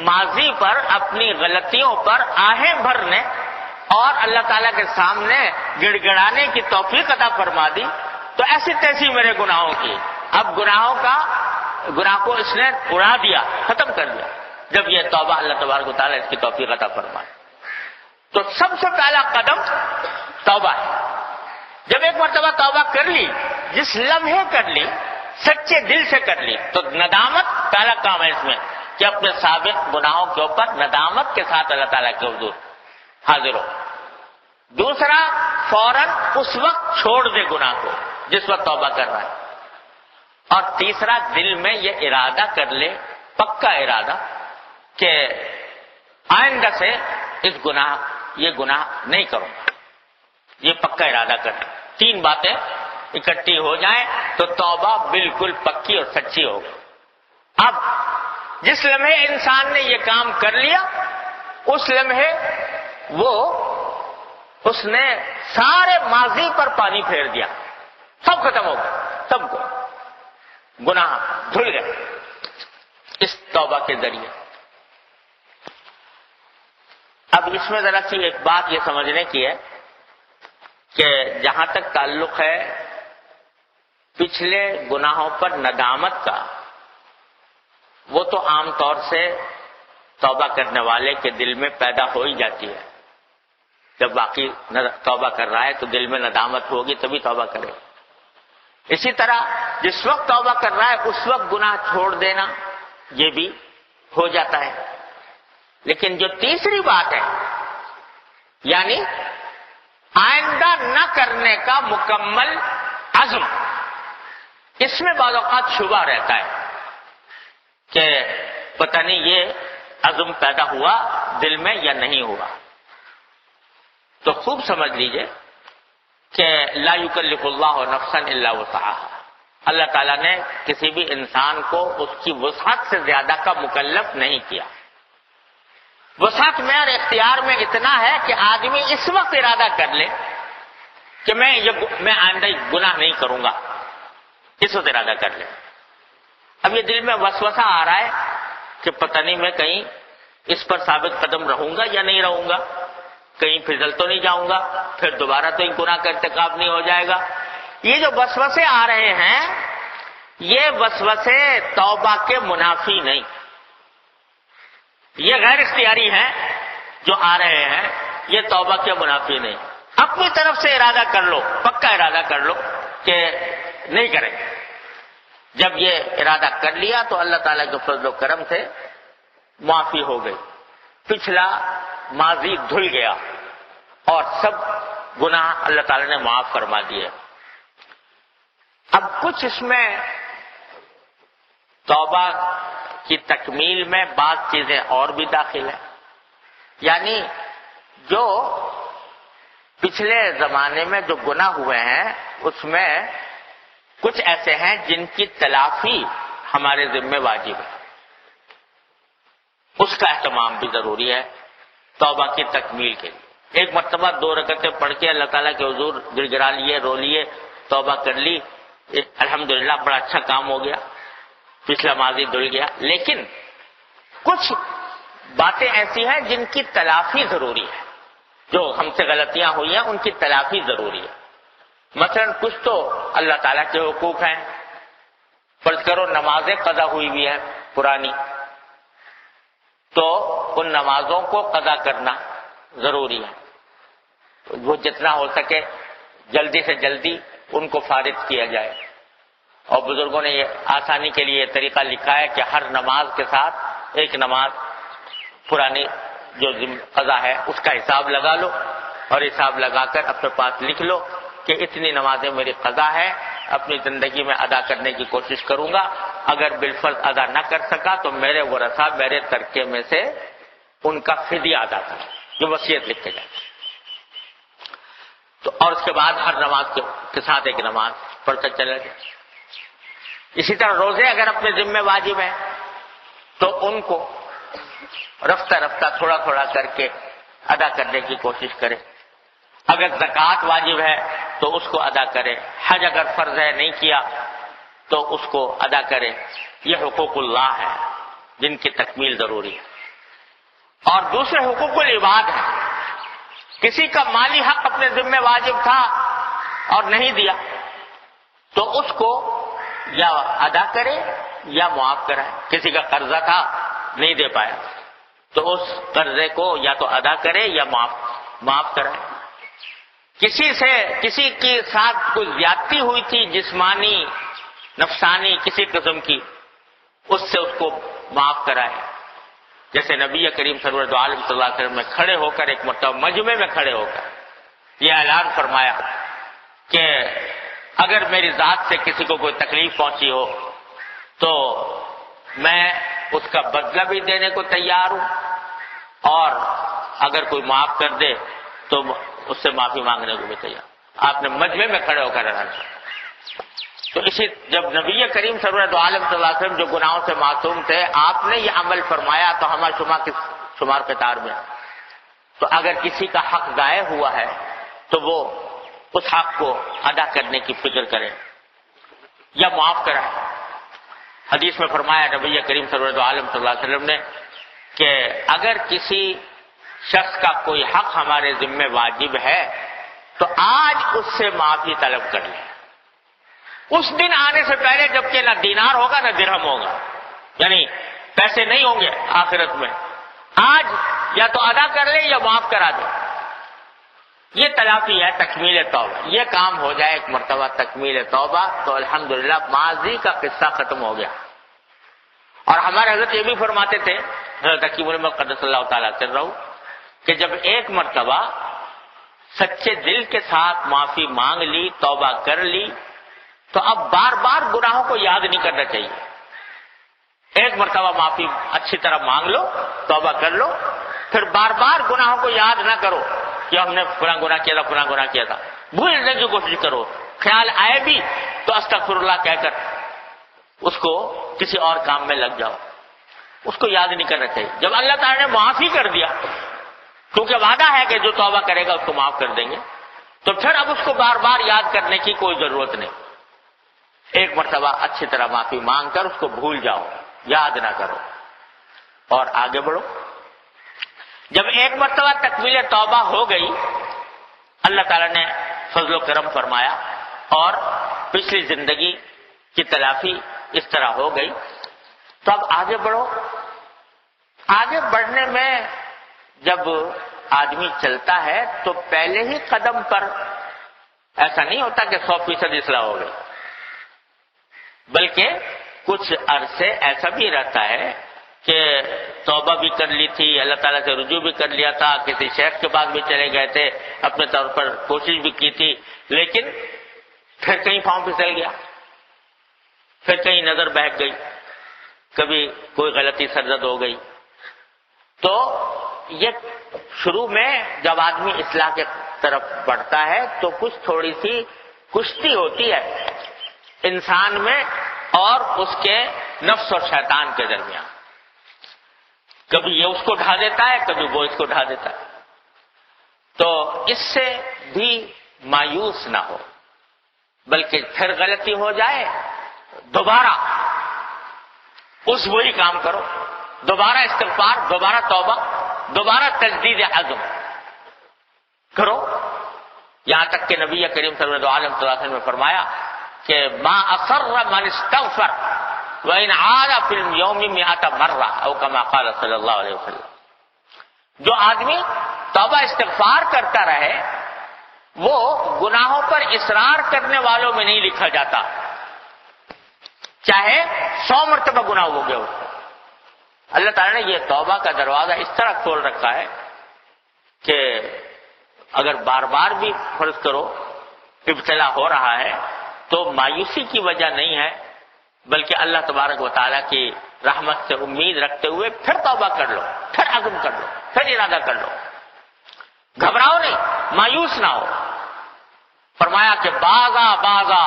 ماضی پر، اپنی غلطیوں پر آہیں بھرنے اور اللہ تعالیٰ کے سامنے گڑ گڑانے کی توفیق عطا فرما دی تو ایسی تیسی میرے گناہوں کی۔ اب گناہ کو اس نے اڑا دیا، ختم کر دیا جب یہ توبہ اللہ تبارک و تعالیٰ اس کی توفیق عطا فرمائے۔ تو سب سے پہلا قدم توبہ ہے۔ جب ایک مرتبہ توبہ کر لی، جس لمحے کر لی، سچے دل سے کر لی، تو ندامت پہلا کام ہے اس میں کہ اپنے سابق گناہوں کے اوپر ندامت کے ساتھ اللہ تعالیٰ کے حضور حاضر ہو۔ دوسرا، فوراً اس وقت چھوڑ دے گناہ کو جس وقت توبہ کر رہا ہے۔ اور تیسرا، دل میں یہ ارادہ کر لے، پکا ارادہ، کہ آئندہ سے یہ گناہ نہیں کروں گا، یہ پکا ارادہ کر لے۔ تین باتیں اکٹھی ہو جائیں تو توبہ بالکل پکی اور سچی ہوگی۔ اب جس لمحے انسان نے یہ کام کر لیا، اس لمحے اس نے سارے ماضی پر پانی پھیر دیا، سب ختم ہو گیا، سب کو گناہ دھل گئے اس توبہ کے ذریعے۔ اب اس میں ذرا سی ایک بات یہ سمجھنے کی ہے کہ جہاں تک تعلق ہے پچھلے گناہوں پر ندامت کا، وہ تو عام طور سے توبہ کرنے والے کے دل میں پیدا ہو ہی جاتی ہے. جب واقعی توبہ کر رہا ہے تو دل میں ندامت ہوگی تبھی توبہ کرے. اسی طرح جس وقت توبہ کر رہا ہے اس وقت گناہ چھوڑ دینا یہ بھی ہو جاتا ہے. لیکن جو تیسری بات ہے یعنی آئندہ نہ کرنے کا مکمل عزم، اس میں بعض اوقات شبہ رہتا ہے کہ پتہ نہیں یہ عزم پیدا ہوا دل میں یا نہیں ہوا. تو خوب سمجھ لیجئے کہ لا یکلف اللہ نفسا الا وسعها، اللہ تعالیٰ نے کسی بھی انسان کو اس کی وسعت سے زیادہ کا مکلف نہیں کیا. وسعت میں اور اختیار میں اتنا ہے کہ آدمی اس وقت ارادہ کر لے کہ میں آئندہ گناہ نہیں کروں گا، اس وقت ارادہ کر لے. اب یہ دل میں وسوسہ آ رہا ہے کہ پتہ نہیں میں کہیں اس پر ثابت قدم رہوں گا یا نہیں رہوں گا، کہیں پھسل تو نہیں جاؤں گا، پھر دوبارہ تو گناہ کا ارتکاب نہیں ہو جائے گا. یہ جو وسوسے آ رہے ہیں یہ وسوسے توبہ کے منافی نہیں، یہ غیر اختیاری ہیں جو آ رہے ہیں، یہ توبہ کے منافی نہیں. اپنی طرف سے ارادہ کر لو، پکا ارادہ کر لو کہ نہیں کریں. جب یہ ارادہ کر لیا تو اللہ تعالیٰ کے فضل و کرم سے معافی ہو گئی، پچھلا ماضی دھل گیا اور سب گناہ اللہ تعالیٰ نے معاف فرما دیے. اب کچھ اس میں توبہ کی تکمیل میں بعض چیزیں اور بھی داخل ہیں. یعنی جو پچھلے زمانے میں جو گناہ ہوئے ہیں اس میں کچھ ایسے ہیں جن کی تلافی ہمارے ذمہ واجب ہے، اس کا اہتمام بھی ضروری ہے توبہ کی تکمیل کے لیے. ایک مرتبہ 2 رکعتیں پڑھ کے اللہ تعالیٰ کے حضور گر گرا لیے، رو لیے، توبہ کر لی، الحمدللہ بڑا اچھا کام ہو گیا، پچھلا ماضی دھل گیا. لیکن کچھ باتیں ایسی ہیں جن کی تلافی ضروری ہے، جو ہم سے غلطیاں ہوئی ہیں ان کی تلافی ضروری ہے. مثلا کچھ تو اللہ تعالیٰ کے حقوق ہیں. فرض کرو نمازیں قضا ہوئی ہوئی ہیں پرانی، تو ان نمازوں کو قضا کرنا ضروری ہے. وہ جتنا ہو سکے جلدی سے جلدی ان کو فارغ کیا جائے. اور بزرگوں نے یہ آسانی کے لیے طریقہ لکھا ہے کہ ہر نماز کے ساتھ ایک نماز پرانی جو قضا ہے اس کا حساب لگا لو، اور حساب لگا کر اپنے پاس لکھ لو کہ اتنی نمازیں میری قضا ہے، اپنی زندگی میں ادا کرنے کی کوشش کروں گا، اگر بالفرض ادا نہ کر سکا تو میرے ورثہ میرے ترکے میں سے ان کا فدیہ ادا کریں، جو وصیت لکھ کے جائے. تو اور اس کے بعد ہر نماز کے ساتھ ایک نماز پڑھتے چلے جائے. اسی طرح روزے اگر اپنے ذمہ واجب ہیں تو ان کو رفتہ رفتہ تھوڑا تھوڑا کر کے ادا کرنے کی کوشش کرے. اگر زکوٰۃ واجب ہے تو اس کو ادا کرے. حج اگر فرض ہے نہیں کیا تو اس کو ادا کرے. یہ حقوق اللہ ہے جن کی تکمیل ضروری ہے. اور دوسرے حقوق العباد ہیں. کسی کا مالی حق اپنے ذمہ واجب تھا اور نہیں دیا تو اس کو یا ادا کرے یا معاف کرائے. کسی کا قرضہ تھا نہیں دے پایا تو اس قرضے کو یا تو ادا کرے یا معاف کرائے. کسی کے ساتھ کوئی زیادتی ہوئی تھی جسمانی نفسانی کسی قسم کی، اس سے اس کو معاف کرائے. جیسے نبی کریم صلی اللہ علیہ وسلم میں کھڑے ہو کر ایک مرتبہ مجمع میں کھڑے ہو کر یہ اعلان فرمایا کہ اگر میری ذات سے کسی کو کوئی تکلیف پہنچی ہو تو میں اس کا بدلہ بھی دینے کو تیار ہوں، اور اگر کوئی معاف کر دے تو اس سے معافی مانگنے کو بھی تیار. آپ نے مجمع میں کھڑے ہو کر اعلان کیا. تو اسی جب نبی کریم صلی اللہ علیہ وسلم جو گناہوں سے معصوم تھے آپ نے یہ عمل فرمایا تو ہمارا شمار قطار میں. تو اگر کسی کا حق ضائع ہوا ہے تو وہ اس حق کو ادا کرنے کی فکر کرے یا معاف کرائے. حدیث میں فرمایا نبی کریم صلی اللہ علیہ وسلم نے کہ اگر کسی شخص کا کوئی حق ہمارے ذمہ واجب ہے تو آج اس سے معافی طلب کر لیں. اس دن آنے سے پہلے جبکہ نہ دینار ہوگا نہ درہم ہوگا، یعنی پیسے نہیں ہوں گے آخرت میں، آج یا تو ادا کر لیں یا معاف کرا دیں. یہ تلافی ہے تکمیل توبہ. یہ کام ہو جائے ایک مرتبہ تکمیل توبہ تو الحمدللہ ماضی کا قصہ ختم ہو گیا. اور ہمارے حضرت یہ بھی فرماتے تھے، حضرت حکیم الامت قدس اللہ تعالیٰ کر رہا ہوں، کہ جب ایک مرتبہ سچے دل کے ساتھ معافی مانگ لی، توبہ کر لی، تو اب بار بار گناہوں کو یاد نہیں کرنا چاہیے. ایک مرتبہ معافی اچھی طرح مانگ لو، توبہ کر لو، پھر بار بار گناہوں کو یاد نہ کرو کہ ہم نے فلاں گناہ کیا تھا، فلاں گناہ کیا تھا. بھولنے کی کوشش کرو، خیال آئے بھی تو استغفر اللہ کہہ کر اس کو کسی اور کام میں لگ جاؤ. اس کو یاد نہیں کرنا چاہیے. جب اللہ تعالیٰ نے معافی کر دیا، کیونکہ وعدہ ہے کہ جو توبہ کرے گا اس کو معاف کر دیں گے، تو پھر اب اس کو بار بار یاد کرنے کی کوئی ضرورت نہیں. ایک مرتبہ اچھی طرح معافی مانگ کر اس کو بھول جاؤ، یاد نہ کرو اور آگے بڑھو. جب ایک مرتبہ تکمیل توبہ ہو گئی، اللہ تعالیٰ نے فضل و کرم فرمایا اور پچھلی زندگی کی تلافی اس طرح ہو گئی، تو اب آگے بڑھو. آگے بڑھنے میں جب آدمی چلتا ہے تو پہلے ہی قدم پر ایسا نہیں ہوتا کہ 100% اصلاح ہو گئی، بلکہ کچھ عرصے ایسا بھی رہتا ہے کہ توبہ بھی کر لی تھی، اللہ تعالیٰ سے رجوع بھی کر لیا تھا، کسی شیخ کے پاس بھی چلے گئے تھے، اپنے طور پر کوشش بھی کی تھی، لیکن پھر کہیں پاؤں پھسل گیا، پھر کہیں نظر بہک گئی، کبھی کوئی غلطی سرزد ہو گئی. تو یہ شروع میں جب آدمی اصلاح کے طرف بڑھتا ہے تو کچھ تھوڑی سی کشتی ہوتی ہے انسان میں اور اس کے نفس اور شیطان کے درمیان. کبھی یہ اس کو ڈھا دیتا ہے، کبھی وہ اس کو ڈھا دیتا ہے. تو اس سے بھی مایوس نہ ہو، بلکہ پھر غلطی ہو جائے دوبارہ اس وہی کام کرو، دوبارہ استغفار، دوبارہ توبہ، دوبارہ تجدید عزم کرو. یہاں تک کہ نبی کریم صلی اللہ علیہ وسلم نے فرمایا کہ ما اصر من استغفر وان عاد فی اليوم 100 مرہ او کما قال صلی اللہ علیہ وسلم. جو آدمی توبہ استغفار کرتا رہے وہ گناہوں پر اصرار کرنے والوں میں نہیں لکھا جاتا، چاہے 100 مرتبہ گناہ ہو گیا ہو. اللہ تعالیٰ نے یہ توبہ کا دروازہ اس طرح کھول رکھا ہے کہ اگر بار بار بھی فرض کرو ابتلا ہو رہا ہے تو مایوسی کی وجہ نہیں ہے، بلکہ اللہ تبارک و تعالیٰ کی رحمت سے امید رکھتے ہوئے پھر توبہ کر لو، پھر عزم کر لو، پھر ارادہ کر لو. گھبراؤ نہیں، مایوس نہ ہو. فرمایا کہ بازا بازا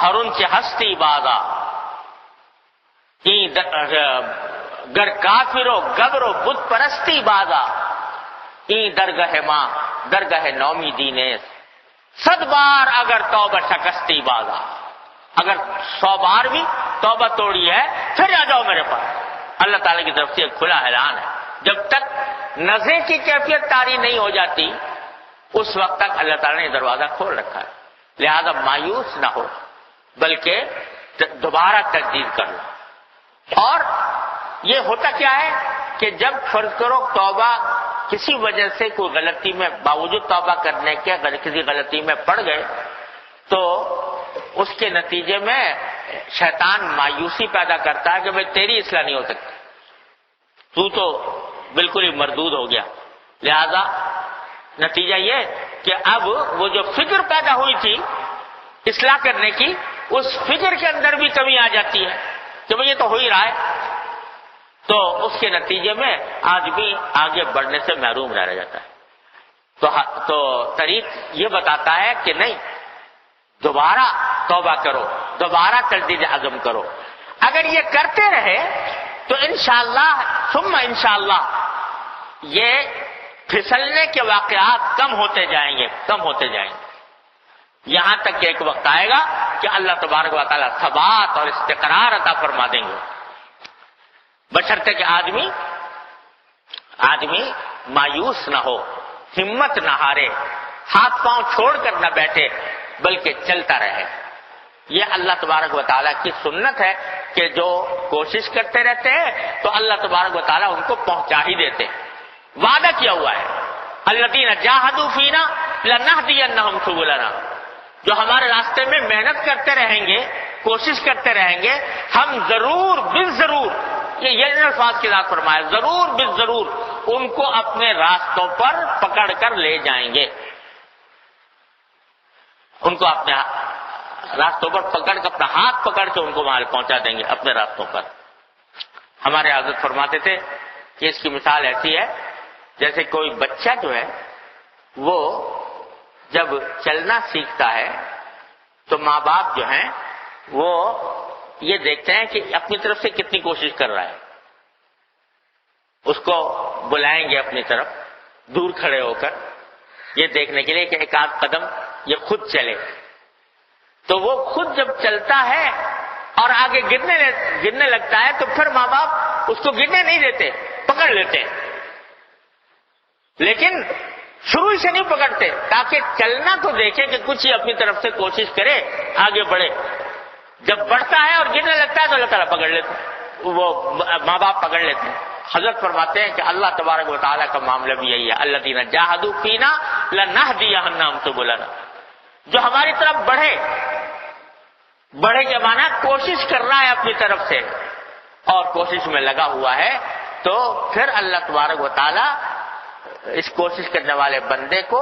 ہرن سے ہستی بازا گر کافرو گبرو بت پرستی بازا این درگاہ ماں درگاہ نومی دینیس 100 بار اگر توبہ شکستی بازا. اگر 100 بار بھی توبہ توڑی ہے پھر آ جاؤ میرے پاس. اللہ تعالیٰ کی طرف سے ایک کھلا اعلان ہے. جب تک نزے کی کیفیت طاری نہیں ہو جاتی اس وقت تک اللہ تعالیٰ نے یہ دروازہ کھول رکھا ہے. لہذا مایوس نہ ہو بلکہ دوبارہ تجدید کر لو. اور یہ ہوتا کیا ہے کہ جب فرض کرو توبہ کسی وجہ سے کوئی غلطی میں باوجود توبہ کرنے کے کسی غلطی میں پڑ گئے تو اس کے نتیجے میں شیطان مایوسی پیدا کرتا ہے کہ بھئی تیری اصلاح نہیں ہو سکتی، تو بالکل ہی مردود ہو گیا. لہذا نتیجہ یہ کہ اب وہ جو فکر پیدا ہوئی تھی اصلاح کرنے کی، اس فکر کے اندر بھی کمی آ جاتی ہے کہ بھئی یہ تو ہو ہی رہا ہے. تو اس کے نتیجے میں آدمی آگے بڑھنے سے محروم رہ جاتا ہے. تو طریق یہ بتاتا ہے کہ نہیں، دوبارہ توبہ کرو، دوبارہ تجدید عزم کرو. اگر یہ کرتے رہے تو انشاءاللہ ثم انشاءاللہ یہ پھسلنے کے واقعات کم ہوتے جائیں گے، کم ہوتے جائیں گے، یہاں تک کہ ایک وقت آئے گا کہ اللہ تبارک و تعالیٰ ثبات اور استقرار عطا فرما دیں گے، بشرطے کہ آدمی آدمی مایوس نہ ہو، ہمت نہ ہارے، ہاتھ پاؤں چھوڑ کر نہ بیٹھے، بلکہ چلتا رہے۔ یہ اللہ تبارک و تعالیٰ کی سنت ہے کہ جو کوشش کرتے رہتے ہیں تو اللہ تبارک و تعالیٰ ان کو پہنچا ہی دیتے ہیں۔ وعدہ کیا ہوا ہے، الذین جاہدوا فینا لنہدینہم سبلنا، جو ہمارے راستے میں محنت کرتے رہیں گے، کوشش کرتے رہیں گے، ہم ضرور بالضرور، یہ الفاظ کے ساتھ فرمایا، ضرور بالضرور ان کو اپنے راستوں پر پکڑ کر لے جائیں گے، ان کو اپنے راستوں پر پکڑ کر، اپنا ہاتھ پکڑ کے ان کو وہاں پہنچا دیں گے اپنے راستوں پر۔ ہمارے حضرت فرماتے تھے کہ اس کی مثال ایسی ہے جیسے کوئی بچہ جو ہے وہ جب چلنا سیکھتا ہے تو ماں باپ جو ہیں وہ یہ دیکھتے ہیں کہ اپنی طرف سے کتنی کوشش کر رہا ہے، اس کو بلائیں گے اپنی طرف دور کھڑے ہو کر یہ دیکھنے کے لیے کہ ایک آدھ قدم یہ خود چلے، تو وہ خود جب چلتا ہے اور آگے گرنے لگتا ہے تو پھر ماں باپ اس کو گرنے نہیں دیتے، پکڑ لیتے ہیں، لیکن شروع سے نہیں پکڑتے تاکہ چلنا تو دیکھے کہ کچھ ہی اپنی طرف سے کوشش کرے، آگے بڑھے۔ جب بڑھتا ہے اور گرنے لگتا ہے تو اللہ تعالیٰ پکڑ لیتے ہیں، وہ ماں باپ پکڑ لیتے ہیں۔ حضرت فرماتے ہیں کہ اللہ تبارک و تعالیٰ کا معاملہ بھی یہی ہے، الذین جاہدوا فینا لنہدینہم سبلنا، جو ہماری طرف بڑھے کے معنی کوشش کر رہا ہے اپنی طرف سے اور کوشش میں لگا ہوا ہے، تو پھر اللہ تبارک و تعالیٰ اس کوشش کرنے والے بندے کو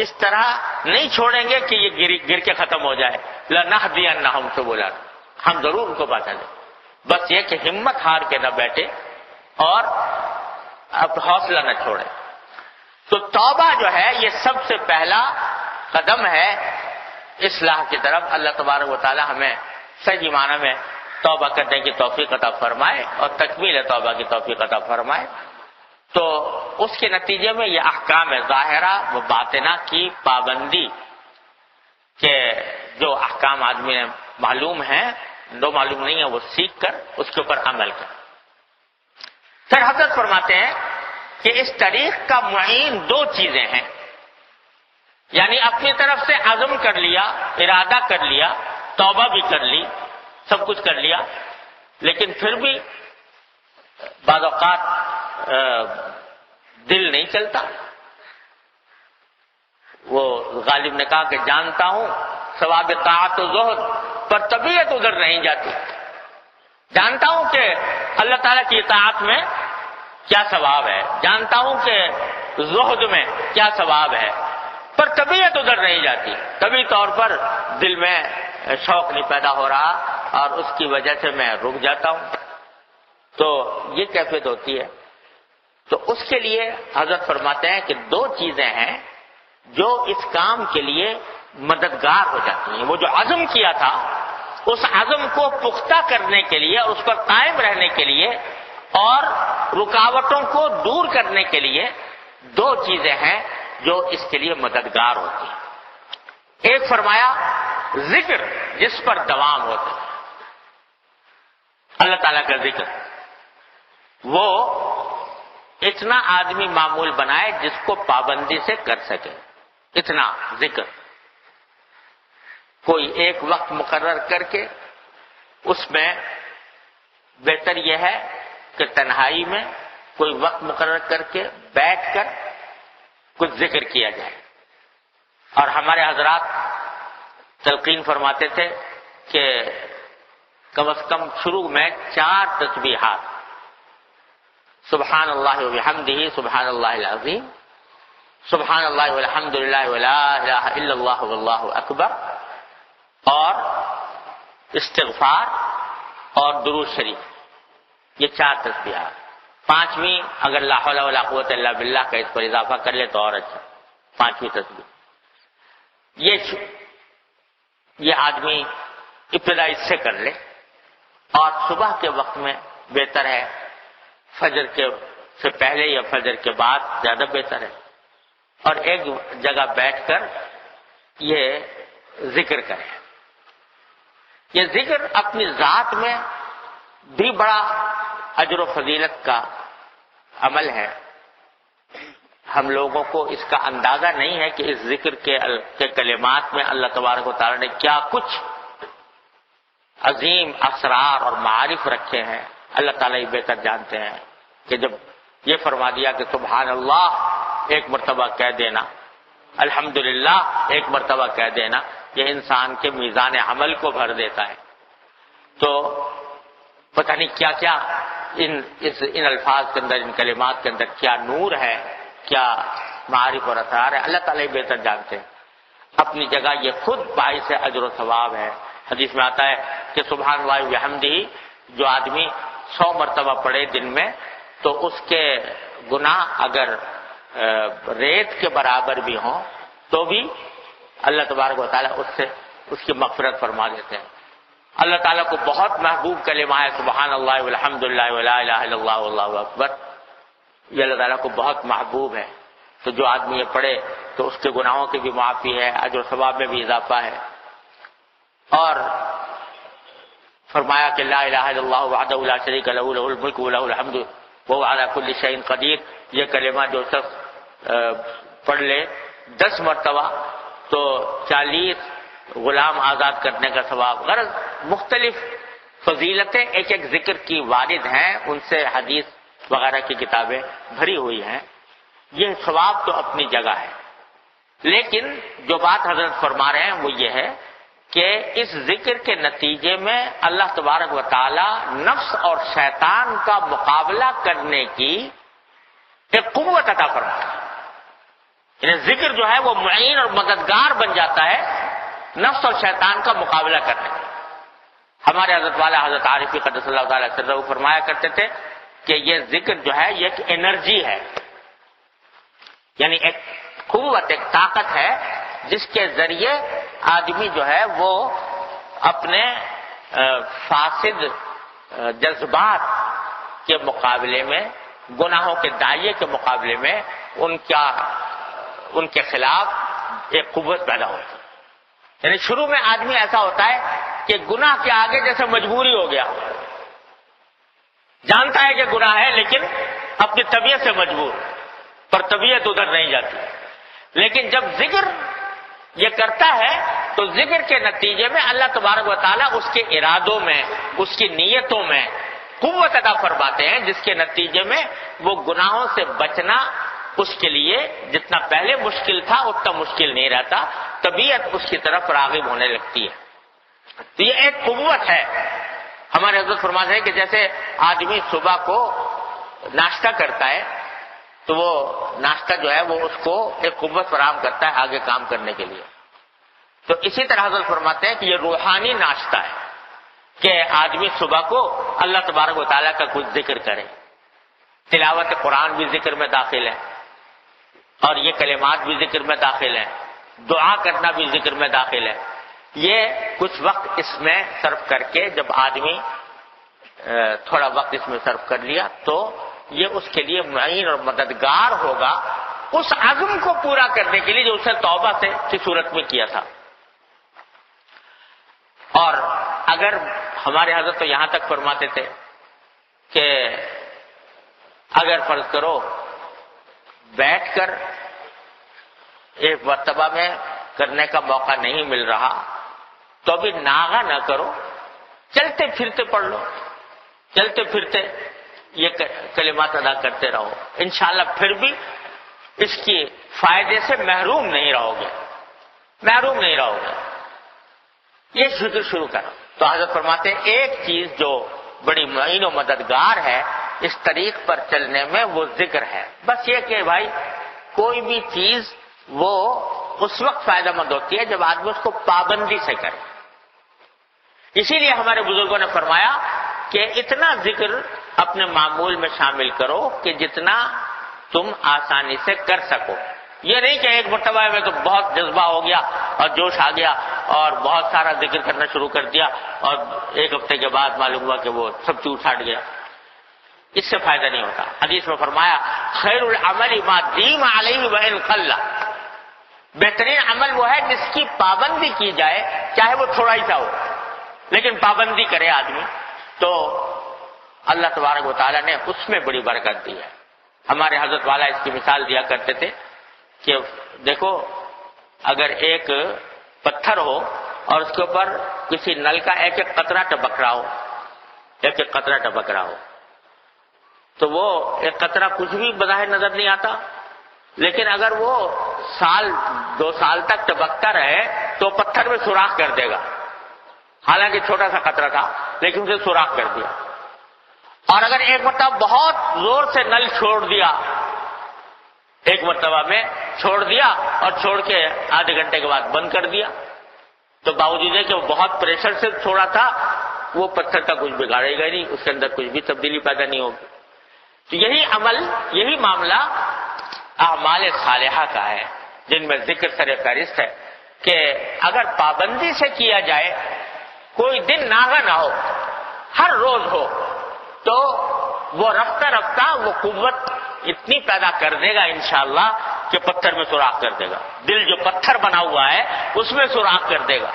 اس طرح نہیں چھوڑیں گے کہ یہ گر کے ختم ہو جائے، لنہدینہم سبلنا، ہم ضرور ان کو بتا دیں، بس یہ کہ ہمت ہار کے نہ بیٹھے اور اب حوصلہ نہ چھوڑے۔ تو توبہ جو ہے یہ سب سے پہلا قدم ہے اصلاح کی طرف۔ اللہ تبارک و تعالی ہمیں صحیح معنی میں توبہ کرنے کی توفیق عطا فرمائے اور تکمیل توبہ کی توفیق عطا فرمائے۔ تو اس کے نتیجے میں یہ احکام ظاہرہ و باطنہ کی پابندی کہ جو احکام آدمی نے معلوم ہیں، جو معلوم نہیں ہے وہ سیکھ کر اس کے اوپر عمل کر۔ پھر حضرت فرماتے ہیں کہ اس طریق کا معین دو چیزیں ہیں، یعنی اپنی طرف سے عزم کر لیا، ارادہ کر لیا، توبہ بھی کر لی، سب کچھ کر لیا، لیکن پھر بھی بعض اوقات دل نہیں چلتا۔ وہ غالب نے کہا کہ جانتا ہوں ثواب طاعت و زہد پر طبیعت ادھر نہیں جاتی، جانتا ہوں کہ اللہ تعالیٰ کی اطاعت میں کیا ثواب ہے، جانتا ہوں کہ زہد میں کیا ثواب ہے، پر طبیعت ادھر نہیں جاتی، طبی طور پر دل میں شوق نہیں پیدا ہو رہا اور اس کی وجہ سے میں رک جاتا ہوں۔ تو یہ کیفیت ہوتی ہے۔ تو اس کے لیے حضرت فرماتے ہیں کہ دو چیزیں ہیں جو اس کام کے لیے مددگار ہو جاتی ہیں۔ وہ جو عزم کیا تھا اس عزم کو پختہ کرنے کے لیے، اس پر قائم رہنے کے لیے اور رکاوٹوں کو دور کرنے کے لیے دو چیزیں ہیں جو اس کے لیے مددگار ہوتی ہیں۔ ایک فرمایا ذکر، جس پر دوام ہوتا ہے، اللہ تعالیٰ کا ذکر، وہ اتنا آدمی معمول بنائے جس کو پابندی سے کر سکے، اتنا ذکر، کوئی ایک وقت مقرر کر کے اس میں بہتر یہ ہے کہ تنہائی میں کوئی وقت مقرر کر کے بیٹھ کر کچھ ذکر کیا جائے۔ اور ہمارے حضرات تلقین فرماتے تھے کہ کم از کم شروع میں 4 تسبیحات، سبحان اللہ وبحمدہ سبحان اللہ العظیم، سبحان اللہ والحمد للہ ولا الہ الا اللہ واللہ اکبر، اور استغفار اور درود شریف، یہ 4 تسبیحات۔ 5ویں اگر لا حول ولا قوت الا باللہ کا اس پر اضافہ کر لے تو اور اچھا، 5ویں تسبیح۔ یہ آدمی ابتدا اس سے کر لے، اور صبح کے وقت میں بہتر ہے، فجر کے سے پہلے یا فجر کے بعد زیادہ بہتر ہے، اور ایک جگہ بیٹھ کر یہ ذکر کرے۔ یہ ذکر اپنی ذات میں بھی بڑا اجر و فضیلت کا عمل ہے، ہم لوگوں کو اس کا اندازہ نہیں ہے کہ اس ذکر کے کلمات میں اللہ تبارک و تعالیٰ نے کیا کچھ عظیم اسرار اور معارف رکھے ہیں. اللہ تعالیٰ یہ بہتر جانتے ہیں کہ جب یہ فرما دیا کہ سبحان اللہ ایک مرتبہ کہہ دینا، الحمدللہ ایک مرتبہ کہہ دینا، یہ انسان کے میزان عمل کو بھر دیتا ہے. تو پتہ نہیں کیا کیا ان الفاظ کے اندر، ان کلمات کے اندر کیا نور ہے، کیا معارف اور اسرار ہے، اللہ تعالیٰ ہی بہتر جانتے ہیں. اپنی جگہ یہ خود باعث اجر و ثواب ہے. حدیث میں آتا ہے کہ سبحان اللہ وبحمدہ جو آدمی 100 مرتبہ پڑھے دن میں تو اس کے گناہ اگر ریت کے برابر بھی ہوں تو بھی اللہ تبارک و تعالیٰ اس کی مغفرت فرما دیتے ہیں. اللہ تعالیٰ کو بہت محبوب کلمہ ہے سبحان اللہ والحمد للہ ولا الہ الا اللہ واللہ اکبر. یہ اللہ تعالیٰ کو بہت محبوب ہے. تو جو آدمی یہ پڑھے تو اس کے گناہوں کی بھی معافی ہے، اجر و ثواب میں بھی اضافہ ہے. اور فرمایا کہ لا الہ الا اللہ وحدہ لا شریک لہ لہ الملک ولہ الحمد وہو علی کل شیء قدیر. یہ کلمہ جو شخص پڑھ لے 10 مرتبہ تو 40 غلام آزاد کرنے کا ثواب. غرض مختلف فضیلتیں ایک ایک ذکر کی وارد ہیں، ان سے حدیث وغیرہ کی کتابیں بھری ہوئی ہیں. یہ ثواب تو اپنی جگہ ہے، لیکن جو بات حضرت فرما رہے ہیں وہ یہ ہے کہ اس ذکر کے نتیجے میں اللہ تبارک و تعالی نفس اور شیطان کا مقابلہ کرنے کی ایک قوت عطا فرماتا ہے. یعنی ذکر جو ہے وہ معین اور مددگار بن جاتا ہے نفس اور شیطان کا مقابلہ کرنے میں. ہمارے حضرت والا حضرت عارفی قدس اللہ تعالی سرہ فرمایا کرتے تھے کہ یہ ذکر جو ہے یہ ایک انرجی ہے، یعنی ایک قوت، ایک طاقت ہے جس کے ذریعے آدمی جو ہے وہ اپنے فاسد جذبات کے مقابلے میں، گناہوں کے دائیں کے مقابلے میں ان کے خلاف ایک قوت پیدا ہوتی ہے. یعنی شروع میں آدمی ایسا ہوتا ہے کہ گناہ کے آگے جیسے مجبوری ہو گیا، جانتا ہے کہ گناہ ہے لیکن اپنی طبیعت سے مجبور، پر طبیعت ادھر نہیں جاتی. لیکن جب ذکر یہ کرتا ہے تو ذکر کے نتیجے میں اللہ تبارک و تعالیٰ اس کے ارادوں میں، اس کی نیتوں میں قوت عطا فرماتے ہیں، جس کے نتیجے میں وہ گناہوں سے بچنا اس کے لیے جتنا پہلے مشکل تھا اتنا مشکل نہیں رہتا، طبیعت اس کی طرف راغب ہونے لگتی ہے. تو یہ ایک قوت ہے. ہمارے حضرت فرماتے ہیں کہ جیسے آدمی صبح کو ناشتہ کرتا ہے تو وہ ناشتہ جو ہے وہ اس کو ایک قوت فراہم کرتا ہے آگے کام کرنے کے لیے. تو اسی طرح حضرت فرماتے ہیں کہ یہ روحانی ناشتہ ہے کہ آدمی صبح کو اللہ تبارک و تعالیٰ کا کچھ ذکر کرے. تلاوت قرآن بھی ذکر میں داخل ہے اور یہ کلمات بھی ذکر میں داخل ہیں، دعا کرنا بھی ذکر میں داخل ہے. یہ کچھ وقت اس میں صرف کر کے جب آدمی تھوڑا وقت اس میں صرف کر لیا تو یہ اس کے لیے معین اور مددگار ہوگا اس عزم کو پورا کرنے کے لیے جو اسے توبہ سے کی صورت میں کیا تھا. اور اگر ہمارے حضرت تو یہاں تک فرماتے تھے کہ اگر فرض کرو بیٹھ کر ایک مرتبہ میں کرنے کا موقع نہیں مل رہا تو بھی ناغہ نہ کرو، چلتے پھرتے پڑھ لو، چلتے پھرتے یہ کلمات ادا کرتے رہو، انشاءاللہ پھر بھی اس کی فائدے سے محروم نہیں رہو گے، محروم نہیں رہو گے. یہ ذکر شروع کرو. تو حضرت فرماتے ہیں ایک چیز جو بڑی معین و مددگار ہے اس طریق پر چلنے میں وہ ذکر ہے. بس یہ کہ بھائی کوئی بھی چیز وہ اس وقت فائدہ مند ہوتی ہے جب آدمی اس کو پابندی سے کرے. اسی لیے ہمارے بزرگوں نے فرمایا کہ اتنا ذکر اپنے معمول میں شامل کرو کہ جتنا تم آسانی سے کر سکو. یہ نہیں کہ ایک مرتبہ میں تو بہت جذبہ ہو گیا اور جوش آ گیا اور بہت سارا ذکر کرنا شروع کر دیا اور ایک ہفتے کے بعد معلوم ہوا کہ وہ سب چوٹ ہٹ گیا. اس سے فائدہ نہیں ہوتا. حدیث میں فرمایا خیر العمل ما دیم علیہ وان قل، بہترین عمل وہ ہے جس کی پابندی کی جائے چاہے وہ تھوڑا ہی سا ہو، لیکن پابندی کرے آدمی تو اللہ تبارک و تعالیٰ نے اس میں بڑی برکت دی ہے. ہمارے حضرت والا اس کی مثال دیا کرتے تھے کہ دیکھو اگر ایک پتھر ہو اور اس کے اوپر کسی نل کا ایک ایک قطرہ ٹپک رہا ہو، ایک ایک قطرہ ٹپک رہا ہو، تو وہ ایک قطرہ کچھ بھی بظاہر نظر نہیں آتا، لیکن اگر وہ سال 2 سال تک ٹپکتا رہے تو پتھر میں سوراخ کر دے گا، حالانکہ چھوٹا سا قطرہ تھا لیکن اسے سوراخ کر دیا۔ اور اگر ایک مرتبہ بہت زور سے نل چھوڑ دیا، ایک مرتبہ میں چھوڑ دیا اور چھوڑ کے آدھے گھنٹے کے بعد بند کر دیا، تو باوجود ہے کہ وہ بہت پریشر سے چھوڑا تھا، وہ پتھر کا کچھ بگاڑے گا نہیں، اس کے اندر کچھ بھی تبدیلی پیدا نہیں ہوگی۔ تو یہی عمل، یہی معاملہ اعمال صالحہ کا ہے، جن میں ذکر سر فہرست ہے کہ اگر پابندی سے کیا جائے، کوئی دن ناغہ نہ ہو، ہر روز ہو، تو وہ رفتہ رفتہ وہ قوت اتنی پیدا کر دے گا انشاءاللہ کہ پتھر میں سوراخ کر دے گا، دل جو پتھر بنا ہوا ہے اس میں سوراخ کر دے گا،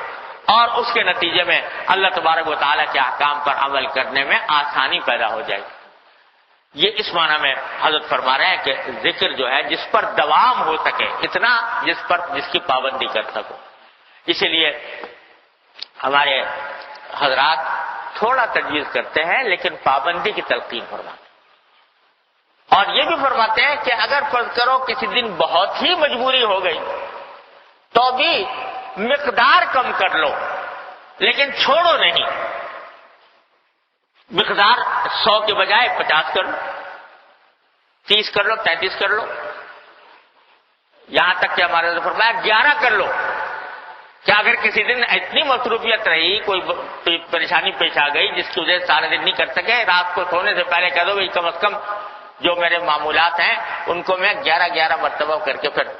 اور اس کے نتیجے میں اللہ تبارک و تعالیٰ کے احکام پر عمل کرنے میں آسانی پیدا ہو جائے گی۔ یہ اس معنی میں حضرت فرما رہے ہیں کہ ذکر جو ہے جس پر دوام ہو سکے، اتنا جس کی پابندی کر سکو۔ اسی لیے ہمارے حضرات تھوڑا تجویز کرتے ہیں لیکن پابندی کی تلقین فرماتے ہیں، اور یہ بھی فرماتے ہیں کہ اگر فرض کرو کسی دن بہت ہی مجبوری ہو گئی تو بھی مقدار کم کر لو لیکن چھوڑو نہیں، مقدار 100 کے بجائے 50 کر لو، 30 کر لو، 33 کر لو، یہاں تک کہ ہمارے نے فرمایا 11 کر لو، کہ اگر کسی دن اتنی مصروفیت رہی، کوئی پریشانی پیش آ گئی جس کی وجہ سے سارے دن نہیں کر سکے، رات کو سونے سے پہلے کہہ دو بھائی کم از کم جو میرے معمولات ہیں ان کو میں 11 مرتبہ کر کے پھر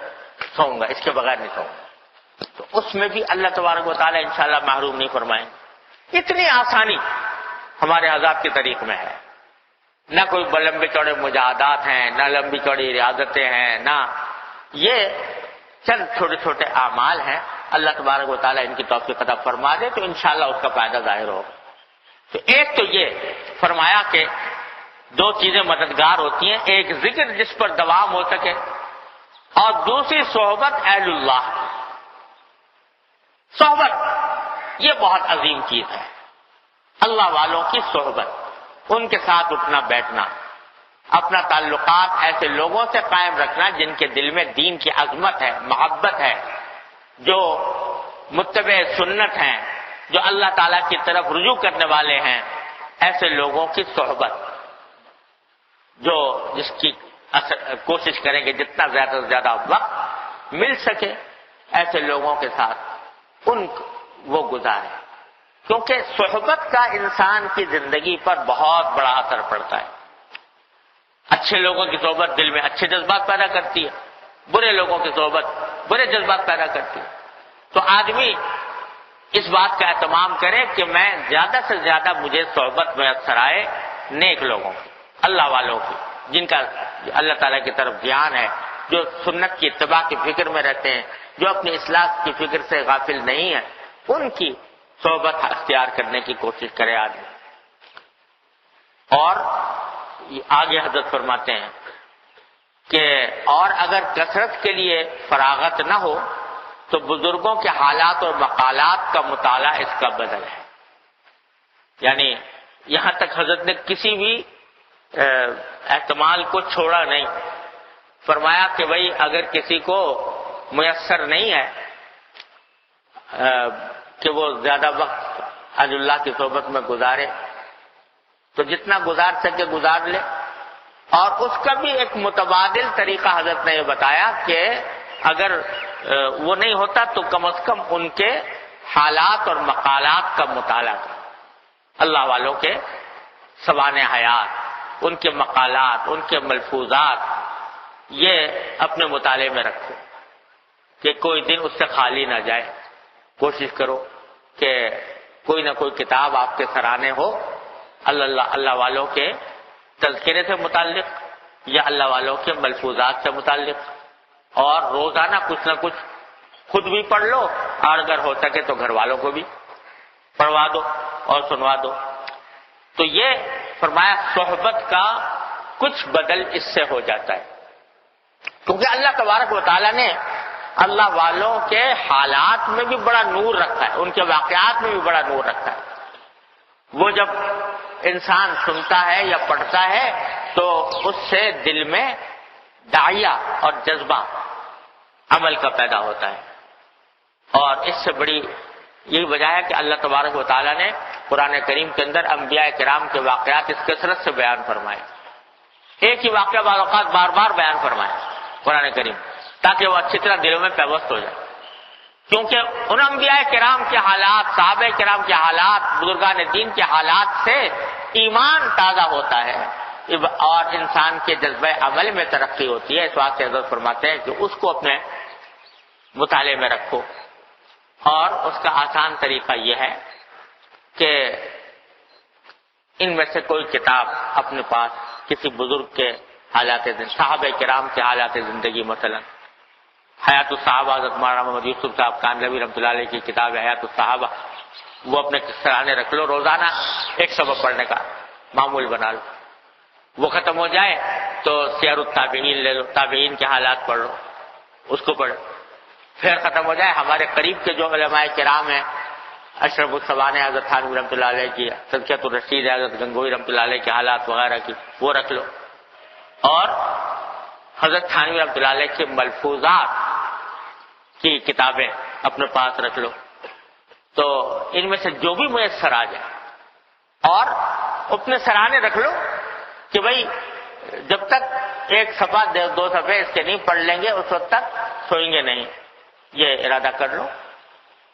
سوؤں گا، اس کے بغیر نہیں سوؤں گا، تو اس میں بھی اللہ تبارک و تعالیٰ انشاءاللہ محروم نہیں فرمائیں گے۔ اتنی آسانی ہمارے عذاب کے طریق میں ہے، نہ کوئی لمبے چوڑے مجاہدات ہیں، نہ لمبی چوڑی ریاضتیں ہیں، نہ یہ چند چھوٹے چھوٹے اعمال ہیں، اللہ تبارک و تعالیٰ ان کی توفیق عطا فرما دے تو انشاءاللہ اس کا فائدہ ظاہر ہوگا۔ تو ایک تو یہ فرمایا کہ 2 چیزیں مددگار ہوتی ہیں، ایک ذکر جس پر دوام ہو سکے، اور دوسری صحبت اہل اللہ۔ صحبت یہ بہت عظیم چیز ہے، اللہ والوں کی صحبت، ان کے ساتھ اٹھنا بیٹھنا، اپنا تعلقات ایسے لوگوں سے قائم رکھنا جن کے دل میں دین کی عظمت ہے، محبت ہے، جو متبع سنت ہیں، جو اللہ تعالیٰ کی طرف رجوع کرنے والے ہیں، ایسے لوگوں کی صحبت، جو جس کی کوشش کریں گے جتنا زیادہ سے زیادہ وقت مل سکے ایسے لوگوں کے ساتھ وہ گزارے، کیونکہ صحبت کا انسان کی زندگی پر بہت بڑا اثر پڑتا ہے۔ اچھے لوگوں کی صحبت دل میں اچھے جذبات پیدا کرتی ہے، برے لوگوں کی صحبت برے جذبات پیدا کرتی ہے۔ تو آدمی اس بات کا اہتمام کرے کہ میں زیادہ سے زیادہ مجھے صحبت میسر آئے نیک لوگوں کی، اللہ والوں کی، جن کا اللہ تعالیٰ کی طرف دھیان ہے، جو سنت کی اتباع کی فکر میں رہتے ہیں، جو اپنی اصلاح کی فکر سے غافل نہیں ہیں، ان کی صحبت اختیار کرنے کی کوشش کرے آدمی۔ اور آگے حضرت فرماتے ہیں کہ اور اگر کثرت کے لیے فراغت نہ ہو تو بزرگوں کے حالات اور مقالات کا مطالعہ اس کا بدل ہے۔ یعنی یہاں تک حضرت نے کسی بھی احتمال کو چھوڑا نہیں، فرمایا کہ بھائی اگر کسی کو میسر نہیں ہے کہ وہ زیادہ وقت اہل اللہ کی صحبت میں گزارے تو جتنا گزار سکے گزار لے، اور اس کا بھی ایک متبادل طریقہ حضرت نے یہ بتایا کہ اگر وہ نہیں ہوتا تو کم از کم ان کے حالات اور مقالات کا مطالعہ کرے، اللہ والوں کے سوانح حیات، ان کے مقالات، ان کے ملفوظات، یہ اپنے مطالعے میں رکھو کہ کوئی دن اس سے خالی نہ جائے۔ کوشش کرو کہ کوئی نہ کوئی کتاب آپ کے سرانے ہو اللہ والوں کے تذکرے سے متعلق یا اللہ والوں کے ملفوظات سے متعلق، اور روزانہ کچھ نہ کچھ خود بھی پڑھ لو، اور اگر ہو سکے تو گھر والوں کو بھی پڑھوا دو اور سنوا دو۔ تو یہ فرمایا صحبت کا کچھ بدل اس سے ہو جاتا ہے، کیونکہ اللہ تبارک و تعالیٰ نے اللہ والوں کے حالات میں بھی بڑا نور رکھا ہے، ان کے واقعات میں بھی بڑا نور رکھا ہے۔ وہ جب انسان سنتا ہے یا پڑھتا ہے تو اس سے دل میں داعیہ اور جذبہ عمل کا پیدا ہوتا ہے، اور اس سے بڑی یہی وجہ ہے کہ اللہ تبارک و تعالیٰ نے قرآن کریم کے اندر انبیاء کرام کے واقعات اس کثرت سے بیان فرمائے، ایک ہی واقعہ بعض اوقات بار بار بیان فرمائے قرآن کریم، تاکہ وہ اچھی طرح دلوں میں پیوست ہو جائے، کیونکہ ان انبیاء کرام کے حالات، صحابہ کرام کے حالات، بزرگان دین کے حالات سے ایمان تازہ ہوتا ہے اور انسان کے جذبہ عمل میں ترقی ہوتی ہے۔ اس واسطے حضرت فرماتے ہیں کہ اس کو اپنے مطالعے میں رکھو، اور اس کا آسان طریقہ یہ ہے کہ ان میں سے کوئی کتاب اپنے پاس کسی بزرگ کے حالات صحابہ کرام کے حالات زندگی، مثلا حیات الصحابہ حضرت مولانا محمد یوسف صاحب کاندھلوی رحمۃ اللہ علیہ کی کتاب ہے حیات الصحابہ، وہ اپنے سرانے رکھ لو، روزانہ ایک سبق پڑھنے کا معمول بنا لو، وہ ختم ہو جائے تو سیر التابعین لے لو، تابعین کے حالات پڑھ لو، اس کو پڑھو، پھر ختم ہو جائے ہمارے قریب کے جو علماء کرام ہیں، اشرف الصوان حضرت تھانوی رحمۃ اللہ علیہ کی، تزکیۃ الرشید حضرت گنگوئی رحمۃ اللہ علیہ کے حالات وغیرہ کی، وہ رکھ لو، اور حضرت تھانوی رحمۃ اللہ علیہ کے ملفوظات کی کتابیں اپنے پاس رکھ لو، تو ان میں سے جو بھی میسر آ جائے، اور اپنے سرانے رکھ لو کہ بھائی جب تک ایک صفحہ دو صفحے اس کے نہیں پڑھ لیں گے اس وقت تک سوئیں گے نہیں، یہ ارادہ کر لو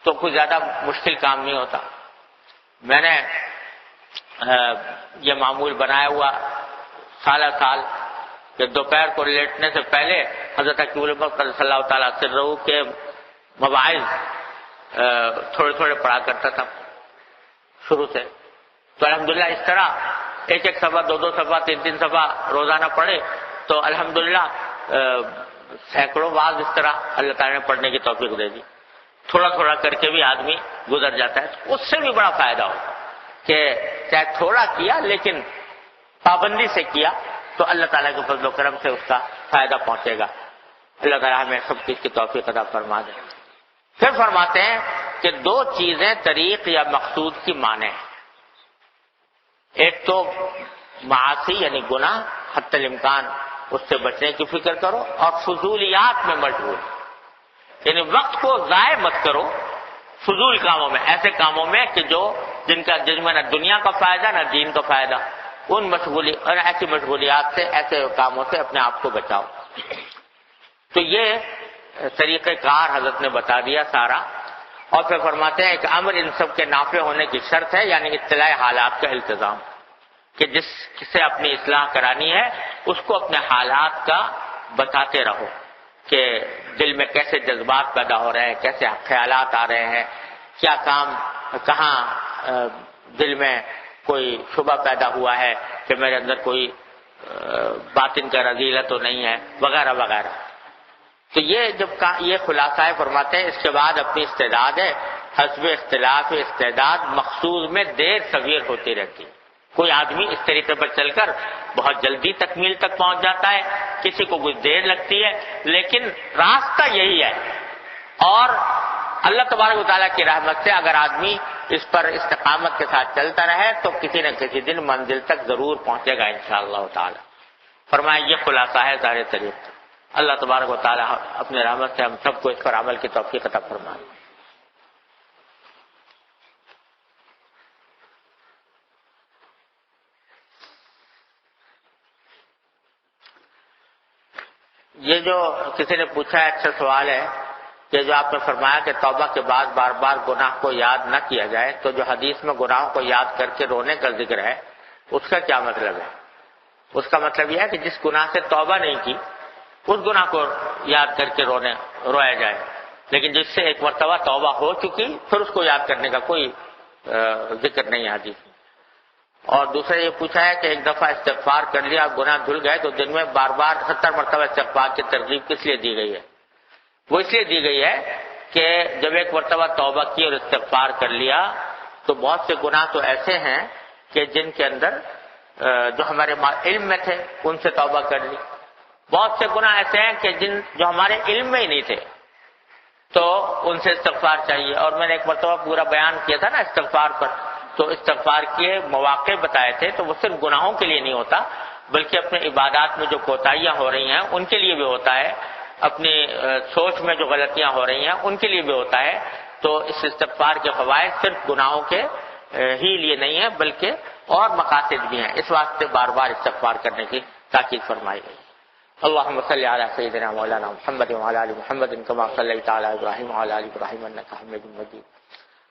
تو کوئی زیادہ مشکل کام نہیں ہوتا۔ میں نے یہ معمول بنایا ہوا سالہ سال کہ دوپہر کو لیٹنے سے پہلے حضرت اکیل صلی اللہ تعالیٰ سرہ کے مواعظ تھوڑے تھوڑے پڑھا کرتا تھا شروع سے، تو الحمدللہ اس طرح ایک ایک صفحہ، دو دو صفحہ، تین تین صفحہ روزانہ پڑھے تو الحمدللہ سینکڑوں بعض اس طرح اللہ تعالیٰ نے پڑھنے کی توفیق دے دی، تھوڑا تھوڑا کر کے بھی آدمی گزر جاتا ہے، اس سے بھی بڑا فائدہ ہوتا کہ چاہے تھوڑا کیا لیکن پابندی سے کیا تو اللہ تعالیٰ کے فضل و کرم سے اس کا فائدہ پہنچے گا۔ اللہ تعالیٰ ہمیں سب چیز کی توفیق عطا فرما دے۔ پھر فرماتے ہیں کہ دو چیزیں طریق یا مقصود کی معنی ہیں، ایک تو معاصی یعنی گناہ حتی الامکان اس سے بچنے کی فکر کرو، اور فضولیات میں مشغول یعنی وقت کو ضائع مت کرو فضول کاموں میں، ایسے کاموں میں کہ جن میں نہ دنیا کا فائدہ نہ دین کا فائدہ، ان ایسی مشغولیات سے، ایسے کاموں سے اپنے آپ کو بچاؤ۔ تو یہ طریقہ کار حضرت نے بتا دیا سارا، اور پھر فرماتے ہیں کہ امر ان سب کے نافع ہونے کی شرط ہے، یعنی اطلاع حالات کا التزام، کہ جس سے اپنی اصلاح کرانی ہے اس کو اپنے حالات کا بتاتے رہو کہ دل میں کیسے جذبات پیدا ہو رہے ہیں، کیسے خیالات آ رہے ہیں، کیا کام کہاں دل میں کوئی شبہ پیدا ہوا ہے کہ میرے اندر کوئی باطن کا رذیلہ تو نہیں ہے، وغیرہ وغیرہ۔ تو یہ جب یہ خلاصہ ہے فرماتے ہیں، اس کے بعد اپنی استعداد ہے، حسب اختلاف استعداد مقصود میں دیر صغیر ہوتی رہتی ہے۔ کوئی آدمی اس طریقے پر چل کر بہت جلدی تکمیل تک پہنچ جاتا ہے، کسی کو کچھ دیر لگتی ہے، لیکن راستہ یہی ہے، اور اللہ تبارک و تعالیٰ کی رحمت سے اگر آدمی اس پر استقامت کے ساتھ چلتا رہے تو کسی نہ کسی دن منزل تک ضرور پہنچے گا انشاءاللہ تعالی۔ فرمایا یہ خلاصہ ہے ظاہر طریق۔ اللہ تبارک و تعالیٰ اپنے رحمت سے ہم سب کو اس پر عمل کی توفیق عطا فرمائے۔ یہ جو کسی نے پوچھا ہے اچھا سوال ہے کہ جو آپ نے فرمایا کہ توبہ کے بعد بار بار گناہ کو یاد نہ کیا جائے، تو جو حدیث میں گناہوں کو یاد کر کے رونے کا ذکر ہے اس کا کیا مطلب ہے؟ اس کا مطلب یہ ہے کہ جس گناہ سے توبہ نہیں کی اس گناہ کو یاد کر کے رویا جائے، لیکن جس سے ایک مرتبہ توبہ ہو چکی پھر اس کو یاد کرنے کا کوئی ذکر نہیں ہے حدیث میں۔ اور دوسرا یہ پوچھا ہے کہ ایک دفعہ استغفار کر لیا، گناہ دھل گئے، تو دن میں بار بار 70 مرتبہ استغفار کی ترغیب کس لیے دی گئی ہے؟ وہ اس لیے دی گئی ہے کہ جب ایک مرتبہ توبہ کی اور استغفار کر لیا تو بہت سے گناہ تو ایسے ہیں کہ جن کے اندر جو ہمارے علم میں تھے ان سے توبہ کر لی. بہت سے گناہ ایسے ہیں کہ جو ہمارے علم میں ہی نہیں تھے تو ان سے استغفار چاہیے. اور میں نے ایک مرتبہ پورا بیان کیا تھا نا استغفار پر، تو استغفار کے مواقع بتائے تھے. تو وہ صرف گناہوں کے لیے نہیں ہوتا بلکہ اپنے عبادات میں جو کوتاہیاں ہو رہی ہیں ان کے لیے بھی ہوتا ہے، اپنی سوچ میں جو غلطیاں ہو رہی ہیں ان کے لیے بھی ہوتا ہے. تو اس استغفار کے فوائد صرف گناہوں کے ہی لیے نہیں ہیں بلکہ اور مقاصد بھی ہیں. اس واسطے بار بار استغفار کرنے کی تاکید فرمائی گئی. اللهم صل على سيدنا مولانا محمد وعلى ال محمد كما صليت على ابراهيم وعلى ال ابراهيم انك حميد مجيد.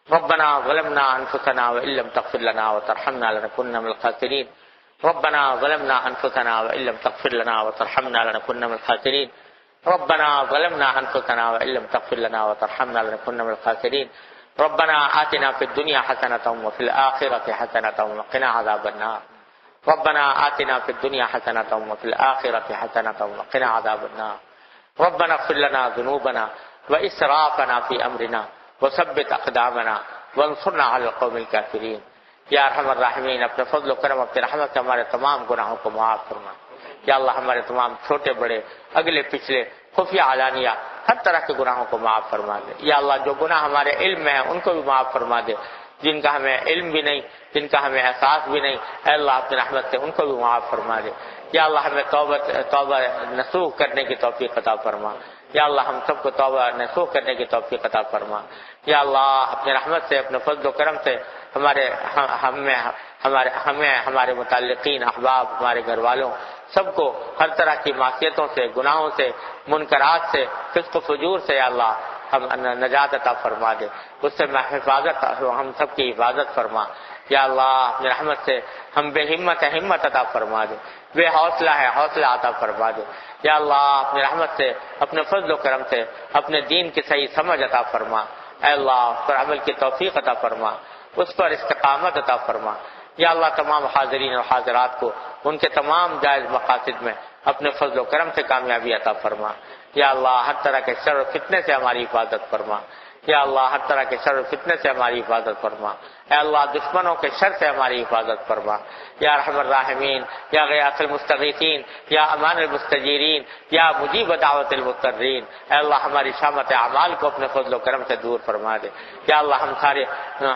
ربنا ظلمنا انفسنا وان لم تغفر لنا وترحمنا لنكن من الخاسرين. ربنا ظلمنا انفسنا وان لم تغفر لنا وترحمنا لنكن من الخاسرين. ربنا ظلمنا انفسنا وان لم تغفر لنا وترحمنا لنكن من الخاسرين. ربنا آتنا في الدنيا حسنة وفي الآخرة حسنة وقنا عذاب النار. ربنا آتنا في الدنيا حسنة وفي الآخرة حسنة وقنا عذاب النار. ربنا اغفر لنا ذنوبنا وإسرافنا في أمرنا وثبت أقدامنا وانصرنا على القوم الكافرين. یا ارحم الراحمین، اپنے فضل و کرم اپنے رحمت سے ہمارے تمام گناہوں کو معاف فرما. یا اللہ ہمارے تمام چھوٹے بڑے اگلے پچھلے خفیہ علانیہ ہر طرح کے گناہوں کو معاف فرما دے. یا اللہ جو گناہ ہمارے علم میں ہیں ان کو بھی معاف فرما دے، جن کا ہمیں علم بھی نہیں، جن کا ہمیں احساس بھی نہیں، اے اللہ اپنے رحمت سے ان کو بھی معاف فرما دے. یا اللہ ہمیں توبہ نصوح کرنے کی توفیق عطا فرما. یا اللہ ہم سب کو توبہ نصوح کرنے کی توفیق عطا فرما. یا اللہ اپنے رحمت سے اپنے فضل و کرم سے ہمارے متعلقین احباب، ہمارے گھر والوں سب کو ہر طرح کی معصیتوں سے، گناہوں سے، منکرات سے، فسق و فجور سے یا اللہ ہم نجات عطا فرما دے. اس سے ہم سب کی حفاظت فرما. یا اللہ اپنے رحمت سے ہم بے ہمت ہے ہمت عطا فرما دے، بے حوصلہ ہے حوصلہ عطا فرما دے. یا اللہ اپنے رحمت سے اپنے فضل و کرم سے اپنے دین کی صحیح سمجھ عطا فرما. اے اللہ اس پر عمل کی توفیق عطا فرما، اس پر استقامت عطا فرما. یا اللہ تمام حاضرین اور حاضرات کو ان کے تمام جائز مقاصد میں اپنے فضل و کرم سے کامیابی عطا فرما. یا اللہ ہر طرح کے شر و فتنے سے ہماری حفاظت فرما. یا اللہ ہر طرح کے شر و فتنے سے ہماری حفاظت فرما. اے اللہ دشمنوں کے شر سے ہماری حفاظت فرما. یا ارحم الراحمین، یا غیاث المستغیثین، یا امان المستجیرین، یا مجیب دعوت المضطرین. اے اللہ ہماری شامت اعمال کو اپنے فضل و کرم سے دور فرما دے. یا اللہ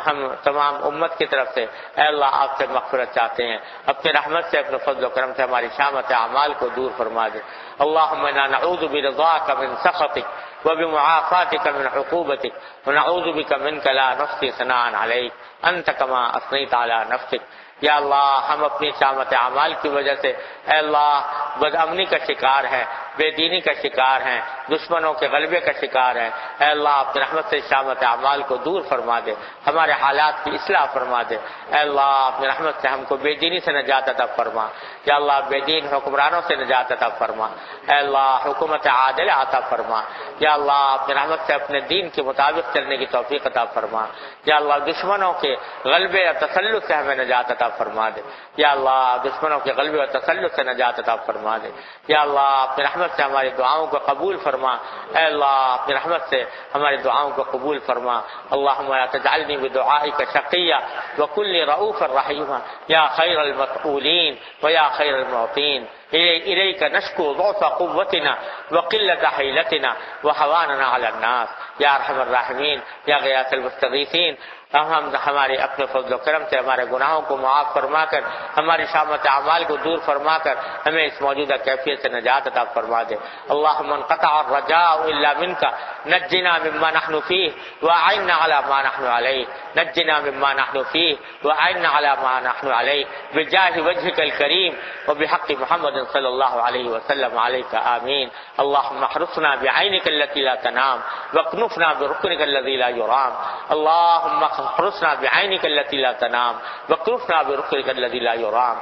ہم تمام امت کی طرف سے اے اللہ آپ سے مغفرت چاہتے ہیں، اپنے رحمت سے اپنے فضل و کرم سے ہماری شامت اعمال کو دور فرما دے. اللہم انا نعوذ برضاک من سخطک وبمعافاتک من عقوبتک ونعوذ بک منک لا نحصی ثناء علیک انت کما اثنیت علی نفسک. یا اللہ ہم اپنی شامت اعمال کی وجہ سے اے اللہ بد امنی کا شکار ہیں، بے دینی کا شکار ہیں، دشمنوں کے غلبے کا شکار ہیں. اے اللہ اپنی رحمت سے شامت اعمال کو دور فرما دے، ہمارے حالات کی اصلاح فرما دے. اے اللہ اپنی رحمت سے ہم کو بے دینی سے نجات عطا فرما. یا اللہ بے دین حکمرانوں سے نجات عطا فرما. اے اللہ حکومت عادل عطا فرما. یا اللہ اپنی رحمت سے اپنے دین کے مطابق چلنے کی توفیق عطا فرما. یا اللہ دشمنوں کے غلبے اور تسلط سے ہمیں نجات عطا فرما دے. یا اللہ دشمنوں کے غلبے اور تسلط سے نجات عطا فرما دے. یا اللہ اپنی رحمت سے ہماری دعاؤں کو قبول فرما. اے اللہ اپنی رحمت سے ہماری دعاؤں کو قبول فرما. اللہم لا تجعلنی بدعائک شقیا وکل رؤوف الرحیم یا خیر المسئولین ویا خیر المعطین. الیک نشکو ضعف قوتنا وقلت حیلتنا وحواننا علی الناس. یا ارحم الراحمین، یا غیاث المستغیثین، ہم ہمارے اپنے فضل و کرم سے ہمارے گناہوں کو معاف فرما کر، ہماری شامت اعمال کو دور فرما کر ہمیں اس موجودہ کیفیت سے نجات عطا فرما دے. اللہم انقطع الرجاء الا منک نجنا مما نحن فیہ واعنا علی ما نحن علیہ. نجنا مما نحن فیہ واعنا علی ما نحن علیہ بجاہ وجہک الکریم وبحق محمد صلی اللہ علیہ وسلم علیک آمین. اللہم احرسنا بعینک التی لا تنام واکنفنا برکنک الذی لا یرام. اللہم احرسنا بعینک التی لا تنام واکنفنا برکنک الذی لا یرام.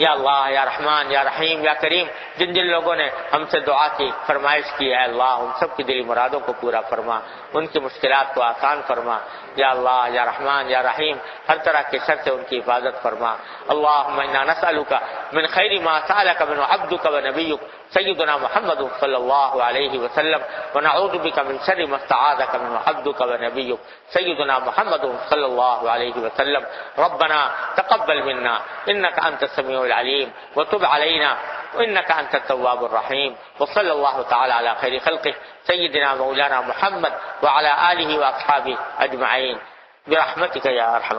یا اللہ یا رحمان یا رحیم یا کریم، جن جن لوگوں نے ہم سے دعا کی فرمائش کی ہے اللہ ان سب کی دلی مرادوں کو پورا فرما، ان کی مشکلات کو آسان فرما، یا اللہ یا رحمان یا رحیم ہر طرح کے شر سے ان کی حفاظت فرما۔ اللہم انا نسألک من خیر ما سألک من عبدک و نبیک سیدنا محمد صلی اللہ علیہ وسلم ونعوذ بک من شر ما استعاذک من عبدک و نبیک سیدنا محمد صلی اللہ علیہ وسلم۔ ربنا تقبل منا انک انت السمیع العلیم وتب علینا انک انت التواب الرحیم، وصلی اللہ تعالی علی خیر خلقہ سیدنا مولانا محمد وعلی آلہ واصحابہ اجمعین برحمتک یا ارحم